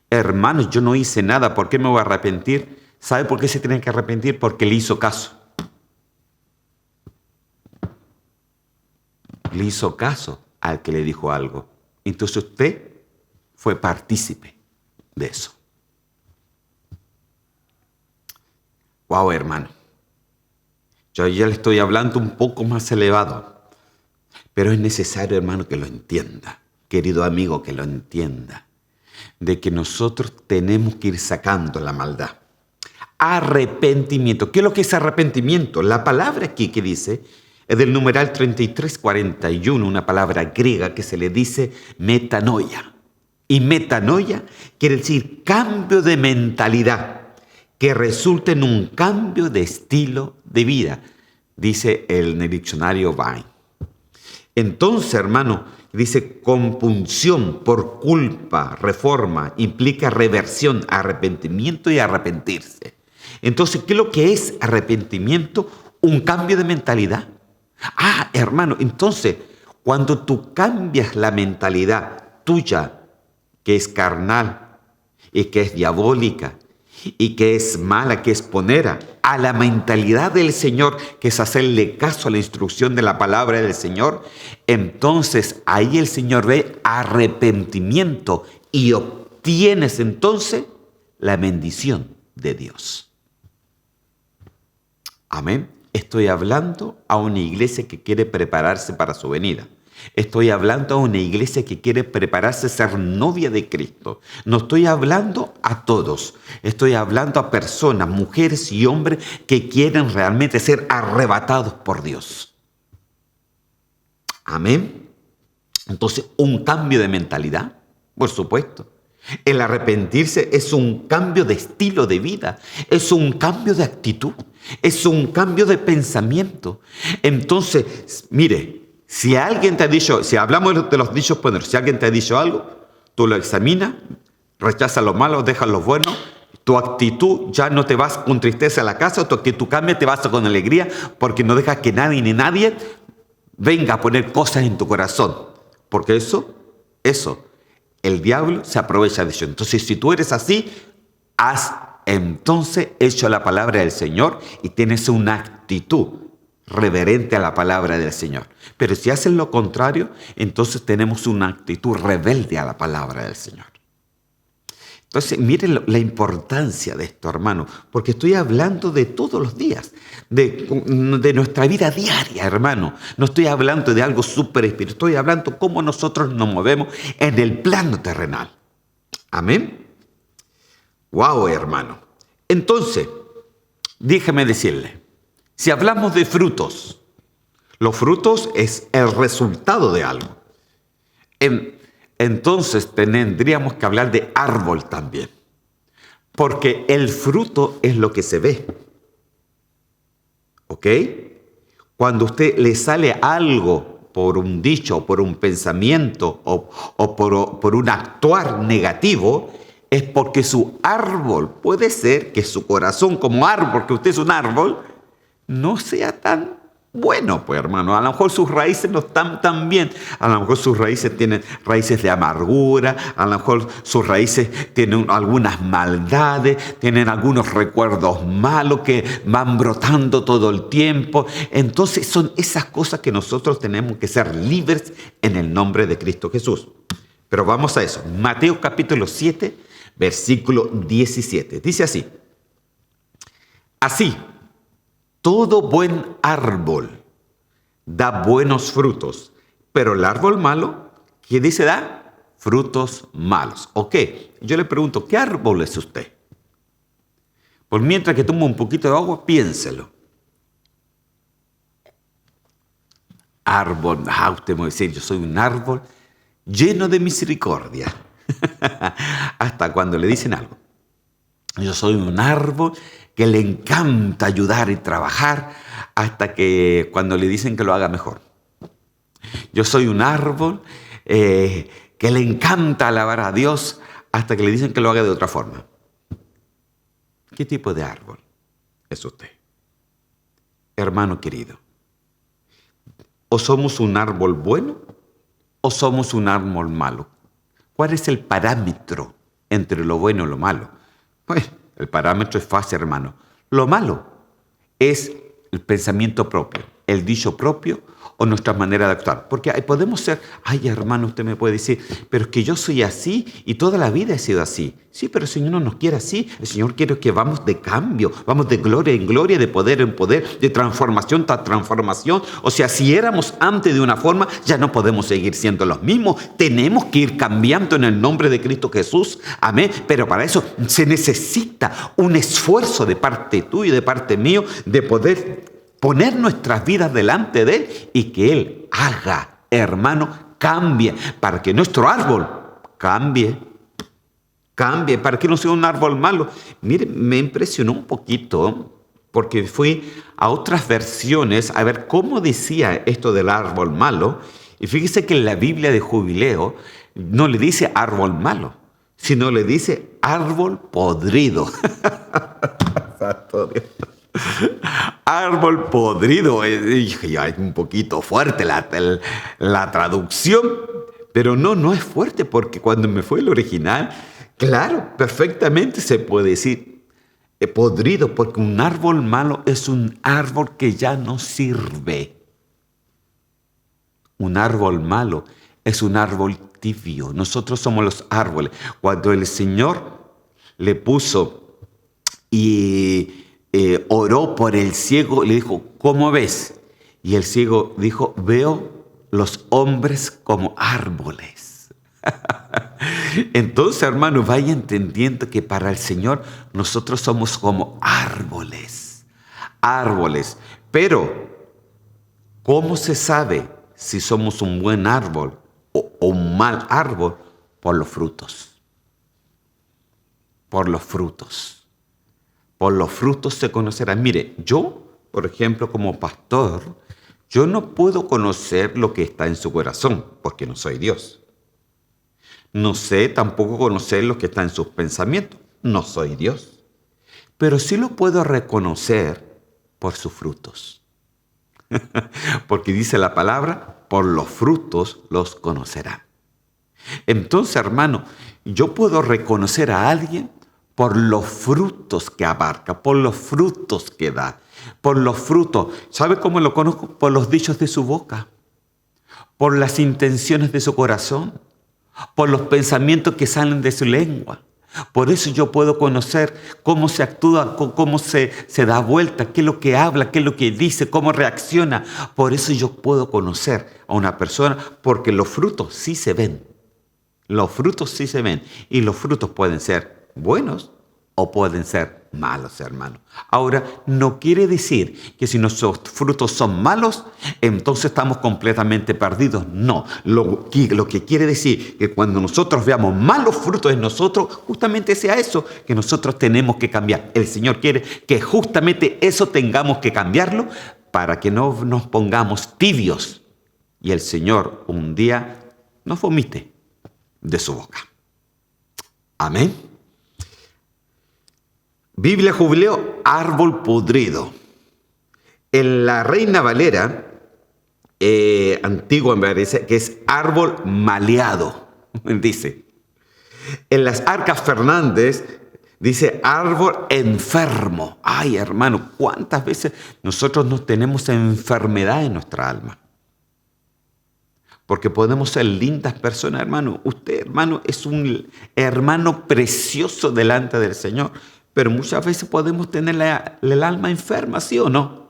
Hermanos, yo no hice nada, ¿por qué me voy a arrepentir? ¿Sabe por qué se tienen que arrepentir? Porque le hizo caso. Le hizo caso al que le dijo algo. Entonces usted fue partícipe de eso. Wow, hermano. Yo ya le estoy hablando un poco más elevado. Pero es necesario, hermano, que lo entienda. Querido amigo, que lo entienda. De que nosotros tenemos que ir sacando la maldad. Arrepentimiento. ¿Qué es lo que es arrepentimiento? La palabra aquí que dice es del numeral 3341, una palabra griega que se le dice metanoia. Y metanoia quiere decir cambio de mentalidad, que resulta en un cambio de estilo de vida. dice en el diccionario Vine. Entonces, hermano, dice compunción por culpa, reforma, implica reversión, arrepentimiento y arrepentirse. Entonces, ¿qué es lo que es arrepentimiento? Un cambio de mentalidad. Hermano, entonces, cuando tú cambias la mentalidad tuya, que es carnal y que es diabólica y que es mala, que es ponera, a la mentalidad del Señor, que es hacerle caso a la instrucción de la palabra del Señor, entonces ahí el Señor ve arrepentimiento y obtienes entonces la bendición de Dios. Amén. Estoy hablando a una iglesia que quiere prepararse para su venida. Estoy hablando a una iglesia que quiere prepararse a ser novia de Cristo. No estoy hablando a todos. Estoy hablando a personas, mujeres y hombres que quieren realmente ser arrebatados por Dios. Amén. Entonces, un cambio de mentalidad, por supuesto. El arrepentirse es un cambio de estilo de vida, es un cambio de actitud, es un cambio de pensamiento. Entonces, mire, si alguien te ha dicho, si hablamos de los dichos poderosos, si alguien te ha dicho algo, tú lo examinas, rechazas lo malo, dejas lo bueno, tu actitud ya no te vas con tristeza a la casa, tu actitud cambia, te vas con alegría, porque no dejas que nadie ni nadie venga a poner cosas en tu corazón, porque eso, el diablo se aprovecha de eso. Entonces, si tú eres así, has entonces hecho la palabra del Señor y tienes una actitud reverente a la palabra del Señor. Pero si haces lo contrario, entonces tenemos una actitud rebelde a la palabra del Señor. Entonces, miren la importancia de esto, hermano, porque estoy hablando de todos los días, de nuestra vida diaria, hermano. No estoy hablando de algo súper espiritual, estoy hablando de cómo nosotros nos movemos en el plano terrenal. Amén. Wow, hermano. Entonces, déjeme decirle, si hablamos de frutos, los frutos es el resultado de algo. Entonces tendríamos que hablar de árbol también, porque el fruto es lo que se ve. ¿Ok? Cuando a usted le sale algo por un dicho, por un pensamiento o por un actuar negativo, es porque su árbol, puede ser que su corazón como árbol, porque usted es un árbol, no sea tan bueno, pues hermano. A lo mejor sus raíces no están tan bien. A lo mejor sus raíces tienen raíces de amargura. A lo mejor sus raíces tienen algunas maldades. Tienen algunos recuerdos malos que van brotando todo el tiempo. Entonces son esas cosas que nosotros tenemos que ser libres en el nombre de Cristo Jesús. Pero vamos a eso. Mateo capítulo 7, versículo 17. Dice así. Así, todo buen árbol da buenos frutos, pero el árbol malo, ¿qué dice da? Frutos malos. Ok, yo le pregunto, ¿qué árbol es usted? Por mientras que toma un poquito de agua, piénselo. Árbol, usted me va a decir, yo soy un árbol lleno de misericordia. Hasta cuando le dicen algo. Yo soy un árbol que le encanta ayudar y trabajar hasta que cuando le dicen que lo haga mejor. Yo soy un árbol que le encanta alabar a Dios hasta que le dicen que lo haga de otra forma. ¿Qué tipo de árbol es usted? Hermano querido, ¿o somos un árbol bueno o somos un árbol malo? ¿Cuál es el parámetro entre lo bueno y lo malo? Pues el parámetro es fácil, hermano. Lo malo es el pensamiento propio, el dicho propio o nuestra manera de actuar. Porque podemos ser, hermano, usted me puede decir, pero es que yo soy así y toda la vida he sido así. Sí, pero el Señor no nos quiere así. El Señor quiere que vamos de cambio, vamos de gloria en gloria, de poder en poder, de transformación tras transformación. O sea, si éramos antes de una forma, ya no podemos seguir siendo los mismos. Tenemos que ir cambiando en el nombre de Cristo Jesús. Amén. Pero para eso se necesita un esfuerzo de parte tuya y de parte mío de poder poner nuestras vidas delante de Él y que Él haga, hermano, cambie, para que nuestro árbol cambie, para que no sea un árbol malo. Mire, me impresionó un poquito porque fui a otras versiones a ver cómo decía esto del árbol malo. Y fíjese que en la Biblia de Jubileo no le dice árbol malo, sino le dice árbol podrido. Santo Dios. Árbol podrido. Dije, ya es un poquito fuerte la traducción, pero no es fuerte, porque cuando me fue el original, claro, perfectamente se puede decir podrido, porque un árbol malo es un árbol que ya no sirve. Un árbol malo es un árbol tibio. Nosotros somos los árboles. Cuando el Señor le puso y oró por el ciego, le dijo, ¿cómo ves? Y el ciego dijo, veo los hombres como árboles. Entonces, hermano, vaya entendiendo que para el Señor nosotros somos como árboles. Árboles. Pero, ¿cómo se sabe si somos un buen árbol o un mal árbol? Por los frutos. Por los frutos. Por los frutos se conocerán. Mire, yo, por ejemplo, como pastor, yo no puedo conocer lo que está en su corazón, porque no soy Dios. No sé tampoco conocer lo que está en sus pensamientos. No soy Dios. Pero sí lo puedo reconocer por sus frutos. Porque dice la palabra, por los frutos los conocerán. Entonces, hermano, yo puedo reconocer a alguien por los frutos que abarca, por los frutos que da, por los frutos. ¿Sabe cómo lo conozco? Por los dichos de su boca, por las intenciones de su corazón, por los pensamientos que salen de su lengua. Por eso yo puedo conocer cómo se actúa, cómo se da vuelta, qué es lo que habla, qué es lo que dice, cómo reacciona. Por eso yo puedo conocer a una persona, porque los frutos sí se ven. Los frutos sí se ven. Y los frutos pueden ser buenos o pueden ser malos, hermano. Ahora, no quiere decir que si nuestros frutos son malos, entonces estamos completamente perdidos. No, lo que quiere decir que cuando nosotros veamos malos frutos en nosotros, justamente sea eso que nosotros tenemos que cambiar. El Señor quiere que justamente eso tengamos que cambiarlo para que no nos pongamos tibios y el Señor un día nos vomite de su boca. Amén. Biblia Jubileo, árbol podrido. En la Reina Valera, antigua me parece, que es árbol maleado, dice. En las Arcas Fernández, dice árbol enfermo. Ay, hermano, ¿cuántas veces nosotros no tenemos enfermedad en nuestra alma? Porque podemos ser lindas personas, hermano. Usted, hermano, es un hermano precioso delante del Señor. Pero muchas veces podemos tener el alma enferma, ¿sí o no?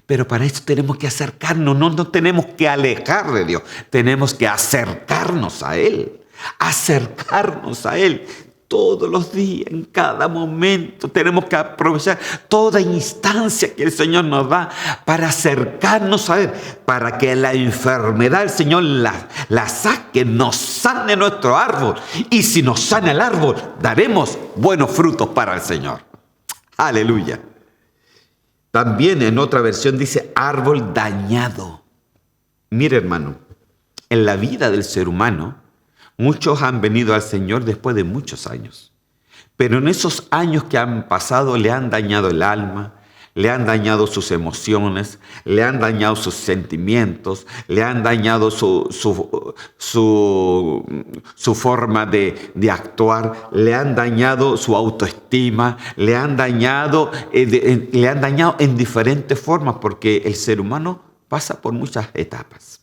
Pero para eso tenemos que acercarnos, no tenemos que alejar de Dios. Tenemos que acercarnos a Él. Acercarnos a Él. Todos los días, en cada momento, tenemos que aprovechar toda instancia que el Señor nos da para acercarnos a Él, para que la enfermedad el Señor la saque, nos sane nuestro árbol. Y si nos sana el árbol, daremos buenos frutos para el Señor. Aleluya. También en otra versión dice árbol dañado. Mire, hermano, en la vida del ser humano, muchos han venido al Señor después de muchos años. Pero en esos años que han pasado le han dañado el alma, le han dañado sus emociones, le han dañado sus sentimientos, le han dañado su forma de actuar, le han dañado su autoestima, le han dañado en diferentes formas, porque el ser humano pasa por muchas etapas.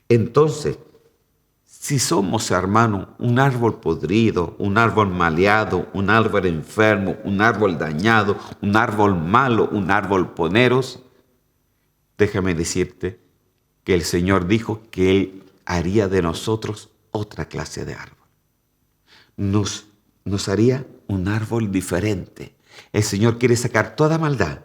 Entonces, si somos, hermano, un árbol podrido, un árbol maleado, un árbol enfermo, un árbol dañado, un árbol malo, un árbol poneros, déjame decirte que el Señor dijo que Él haría de nosotros otra clase de árbol. Nos haría un árbol diferente. El Señor quiere sacar toda maldad,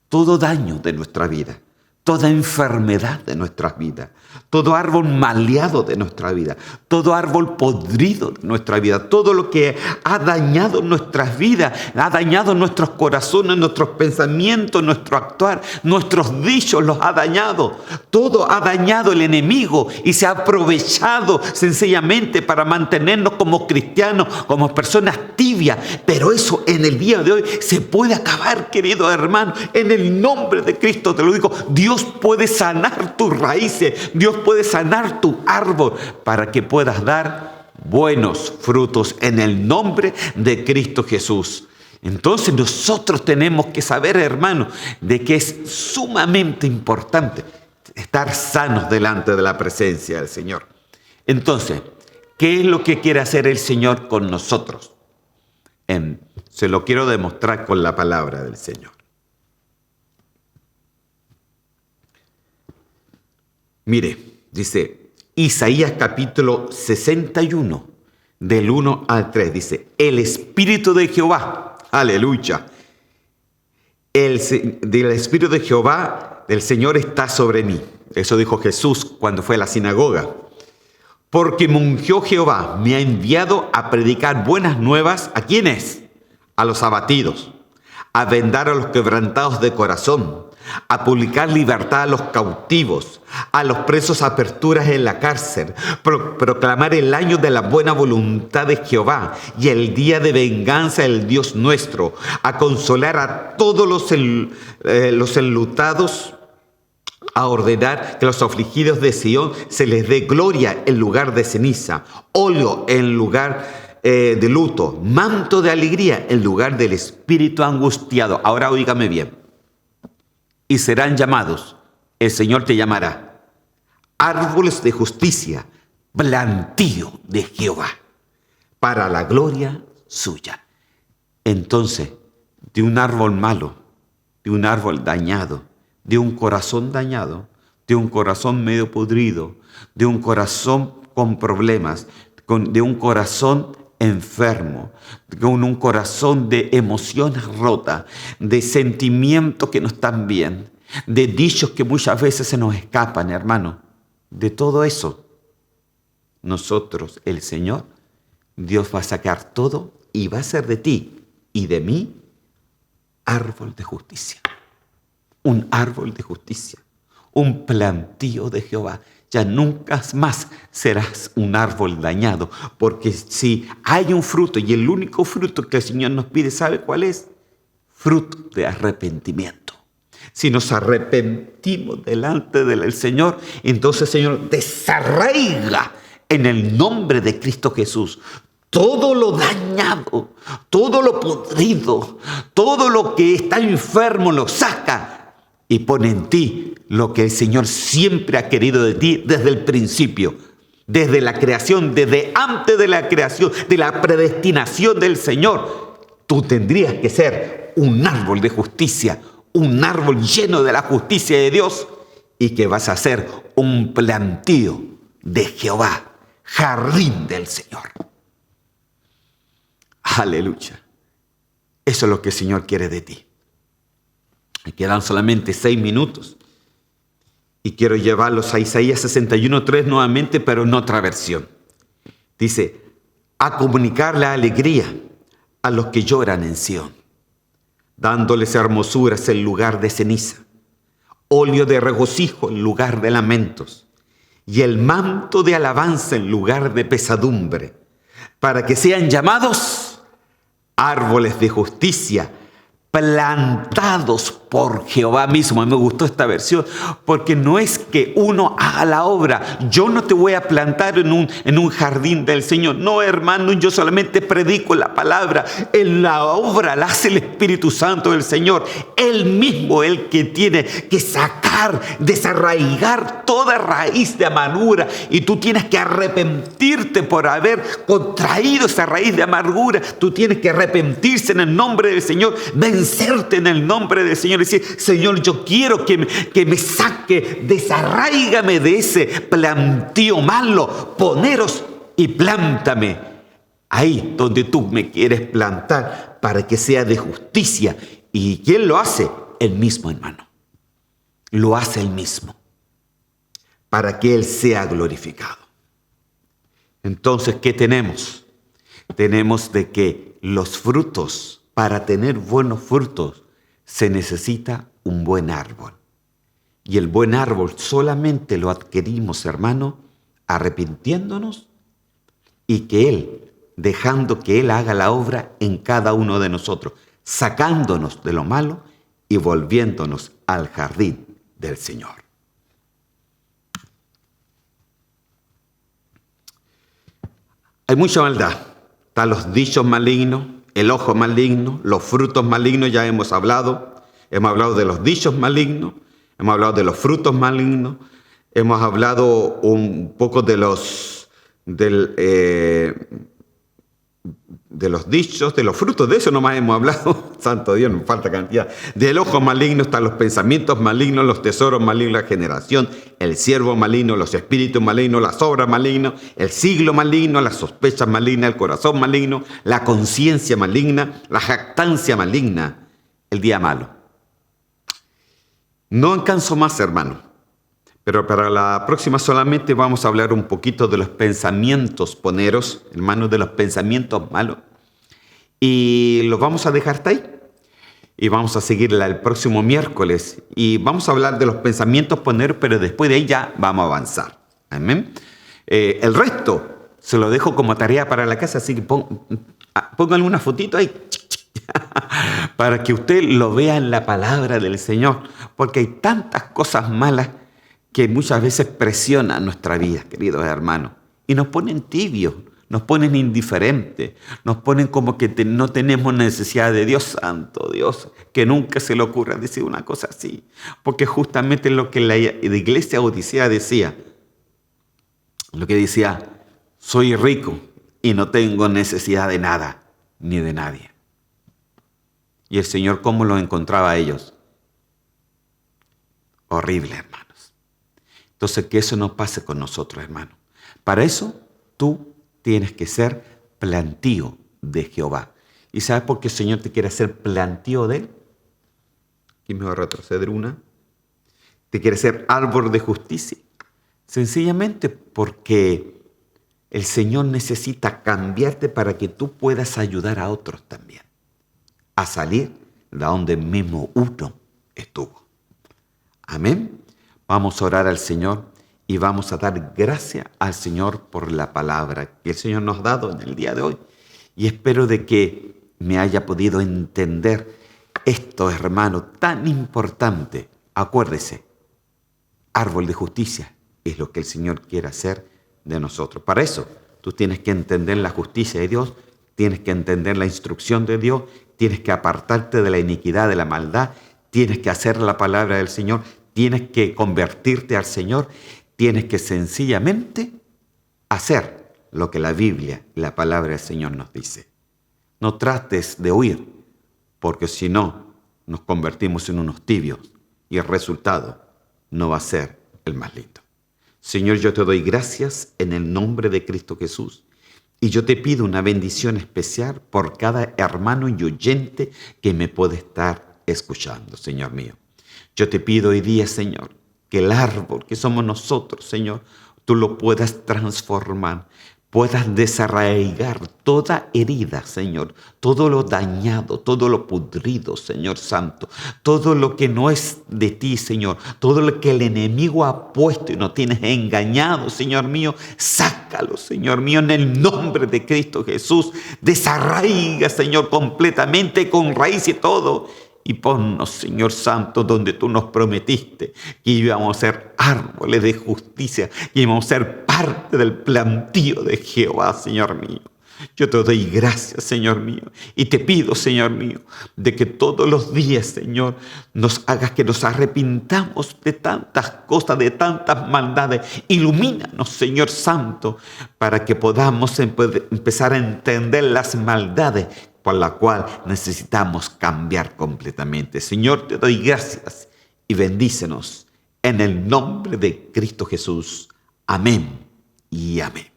todo daño de nuestra vida, toda enfermedad de nuestras vidas, todo árbol maleado de nuestra vida, todo árbol podrido de nuestra vida, todo lo que ha dañado nuestras vidas, ha dañado nuestros corazones, nuestros pensamientos, nuestro actuar, nuestros dichos los ha dañado. Todo ha dañado el enemigo y se ha aprovechado sencillamente para mantenernos como cristianos, como personas tibias. Pero eso en el día de hoy se puede acabar, querido hermano. En el nombre de Cristo te lo digo, Dios puede sanar tus raíces, Dios puede sanar tu árbol para que puedas dar buenos frutos en el nombre de Cristo Jesús. Entonces nosotros tenemos que saber, hermano, de que es sumamente importante estar sanos delante de la presencia del Señor. Entonces, ¿qué es lo que quiere hacer el Señor con nosotros? Se lo quiero demostrar con la palabra del Señor. Mire, dice Isaías capítulo 61, del 1 al 3, dice, el Espíritu de Jehová, aleluya, del Espíritu de Jehová, del Señor está sobre mí. Eso dijo Jesús cuando fue a la sinagoga. Porque me ungió Jehová, me ha enviado a predicar buenas nuevas, ¿a quiénes? A los abatidos, a vendar a los quebrantados de corazón, a publicar libertad a los cautivos, a los presos aperturas en la cárcel, proclamar el año de la buena voluntad de Jehová y el día de venganza del Dios nuestro, a consolar a todos los enlutados, a ordenar que los afligidos de Sión se les dé gloria en lugar de ceniza, óleo en lugar de luto, manto de alegría en lugar del espíritu angustiado. Ahora oígame bien. Y serán llamados, el Señor te llamará, árboles de justicia, plantío de Jehová, para la gloria suya. Entonces, de un árbol malo, de un árbol dañado, de un corazón dañado, de un corazón medio podrido, de un corazón con problemas, de un corazón enfermo, con un corazón de emociones rotas, de sentimientos que no están bien, de dichos que muchas veces se nos escapan, hermano. De todo eso, nosotros, el Señor, Dios va a sacar todo y va a hacer de ti y de mí árbol de justicia. Un árbol de justicia, un plantío de Jehová. Ya nunca más serás un árbol dañado, porque si hay un fruto, y el único fruto que el Señor nos pide, ¿sabe cuál es? Fruto de arrepentimiento. Si nos arrepentimos delante del Señor, entonces el Señor desarraiga en el nombre de Cristo Jesús todo lo dañado, todo lo podrido, todo lo que está enfermo lo saca y pone en ti lo que el Señor siempre ha querido de ti desde el principio, desde la creación, desde antes de la creación, de la predestinación del Señor. Tú tendrías que ser un árbol de justicia, un árbol lleno de la justicia de Dios, y que vas a ser un plantío de Jehová, jardín del Señor. Aleluya. Eso es lo que el Señor quiere de ti. Me quedan solamente 6 minutos y quiero llevarlos a Isaías 61:3 nuevamente, pero en otra versión. Dice, a comunicar la alegría a los que lloran en Sión, dándoles hermosuras en lugar de ceniza, óleo de regocijo en lugar de lamentos, y el manto de alabanza en lugar de pesadumbre, para que sean llamados árboles de justicia, plantados por Jehová mismo. Me gustó esta versión porque no es que uno haga la obra. Yo no te voy a plantar en un jardín del Señor. No, hermano, yo solamente predico la palabra. En la obra la hace el Espíritu Santo del Señor. Él mismo, el que tiene que sacar, desarraigar toda raíz de amargura. Y tú tienes que arrepentirte por haber contraído esa raíz de amargura. Tú tienes que arrepentirse en el nombre del Señor, vencerte en el nombre del Señor y decir, Señor, yo quiero que me saque, desarráigame de ese plantío malo, poneros y plántame ahí donde tú me quieres plantar para que sea de justicia. ¿Y quién lo hace? El mismo, hermano. lo hace Él mismo, para que Él sea glorificado. Entonces, ¿qué tenemos? Tenemos de que los frutos, para tener buenos frutos, se necesita un buen árbol. Y el buen árbol solamente lo adquirimos, hermano, arrepintiéndonos y que Él, dejando que Él haga la obra en cada uno de nosotros, sacándonos de lo malo y volviéndonos al jardín del Señor. Hay mucha maldad. Están los dichos malignos, el ojo maligno, los frutos malignos, ya hemos hablado. Hemos hablado de los dichos malignos, hemos hablado de los frutos malignos, hemos hablado un poco de los dichos, de los frutos, de eso nomás hemos hablado. Santo Dios, nos falta cantidad. Del ojo maligno están los pensamientos malignos, los tesoros malignos, la generación, el siervo maligno, los espíritus malignos, las obras malignas, el siglo maligno, las sospechas malignas, el corazón maligno, la conciencia maligna, la jactancia maligna, el día malo. No alcanzo más, hermano, pero para la próxima solamente vamos a hablar un poquito de los pensamientos poneros, hermanos, de los pensamientos malos. Y los vamos a dejar hasta ahí. Y vamos a seguirla el próximo miércoles. Y vamos a hablar de los pensamientos poneros, pero después de ahí ya vamos a avanzar. Amén. El resto se lo dejo como tarea para la casa, así que pónganle una fotito ahí. Para que usted lo vea en la palabra del Señor, porque hay tantas cosas malas que muchas veces presionan nuestra vida, queridos hermanos, y nos ponen tibios, nos ponen indiferentes, nos ponen como que no tenemos necesidad de Dios. Santo Dios, que nunca se le ocurra decir una cosa así, porque justamente lo que la iglesia Odisea decía, lo que decía, soy rico y no tengo necesidad de nada ni de nadie. Y el Señor, ¿cómo lo encontraba a ellos? Horrible, hermanos. Entonces, que eso no pase con nosotros, hermanos. Para eso, tú tienes que ser plantío de Jehová. ¿Y sabes por qué el Señor te quiere hacer plantío de Él? Aquí me voy a retroceder una. Te quiere hacer árbol de justicia. Sencillamente porque el Señor necesita cambiarte para que tú puedas ayudar a otros también a salir de donde mismo uno estuvo. Amén. Vamos a orar al Señor y vamos a dar gracias al Señor por la palabra que el Señor nos ha dado en el día de hoy. Y espero de que me haya podido entender esto, hermano, tan importante. Acuérdese, árbol de justicia es lo que el Señor quiere hacer de nosotros. Para eso, tú tienes que entender la justicia de Dios, tienes que entender la instrucción de Dios, tienes que apartarte de la iniquidad, de la maldad, tienes que hacer la palabra del Señor, tienes que convertirte al Señor, tienes que sencillamente hacer lo que la Biblia, la palabra del Señor nos dice. No trates de huir, porque si no, nos convertimos en unos tibios y el resultado no va a ser el más lindo. Señor, yo te doy gracias en el nombre de Cristo Jesús. Y yo te pido una bendición especial por cada hermano y oyente que me puede estar escuchando, Señor mío. Yo te pido hoy día, Señor, que el árbol que somos nosotros, Señor, tú lo puedas transformar, puedas desarraigar toda herida, Señor, todo lo dañado, todo lo pudrido, Señor Santo, todo lo que no es de ti, Señor, todo lo que el enemigo ha puesto y nos tienes engañado, Señor mío, sácalo, Señor mío, en el nombre de Cristo Jesús, desarraiga, Señor, completamente, con raíz y todo. Y ponnos, Señor Santo, donde tú nos prometiste que íbamos a ser árboles de justicia, que íbamos a ser parte del plantío de Jehová, Señor mío. Yo te doy gracias, Señor mío, y te pido, Señor mío, de que todos los días, Señor, nos hagas que nos arrepintamos de tantas cosas, de tantas maldades. Ilumínanos, Señor Santo, para que podamos empezar a entender las maldades por la cual necesitamos cambiar completamente. Señor, te doy gracias y bendícenos en el nombre de Cristo Jesús. Amén y amén.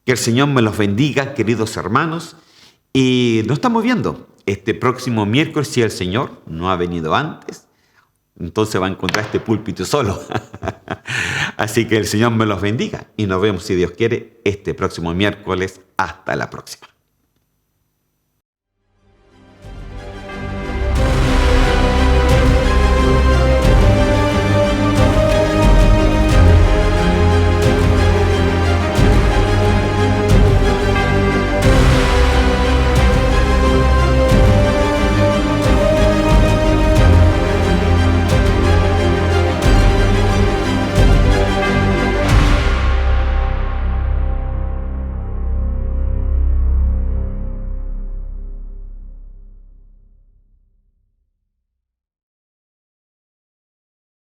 Que el Señor me los bendiga, queridos hermanos, y nos estamos viendo este próximo miércoles, si el Señor no ha venido antes, entonces va a encontrar este púlpito solo. Así que el Señor me los bendiga y nos vemos, si Dios quiere, este próximo miércoles. Hasta la próxima.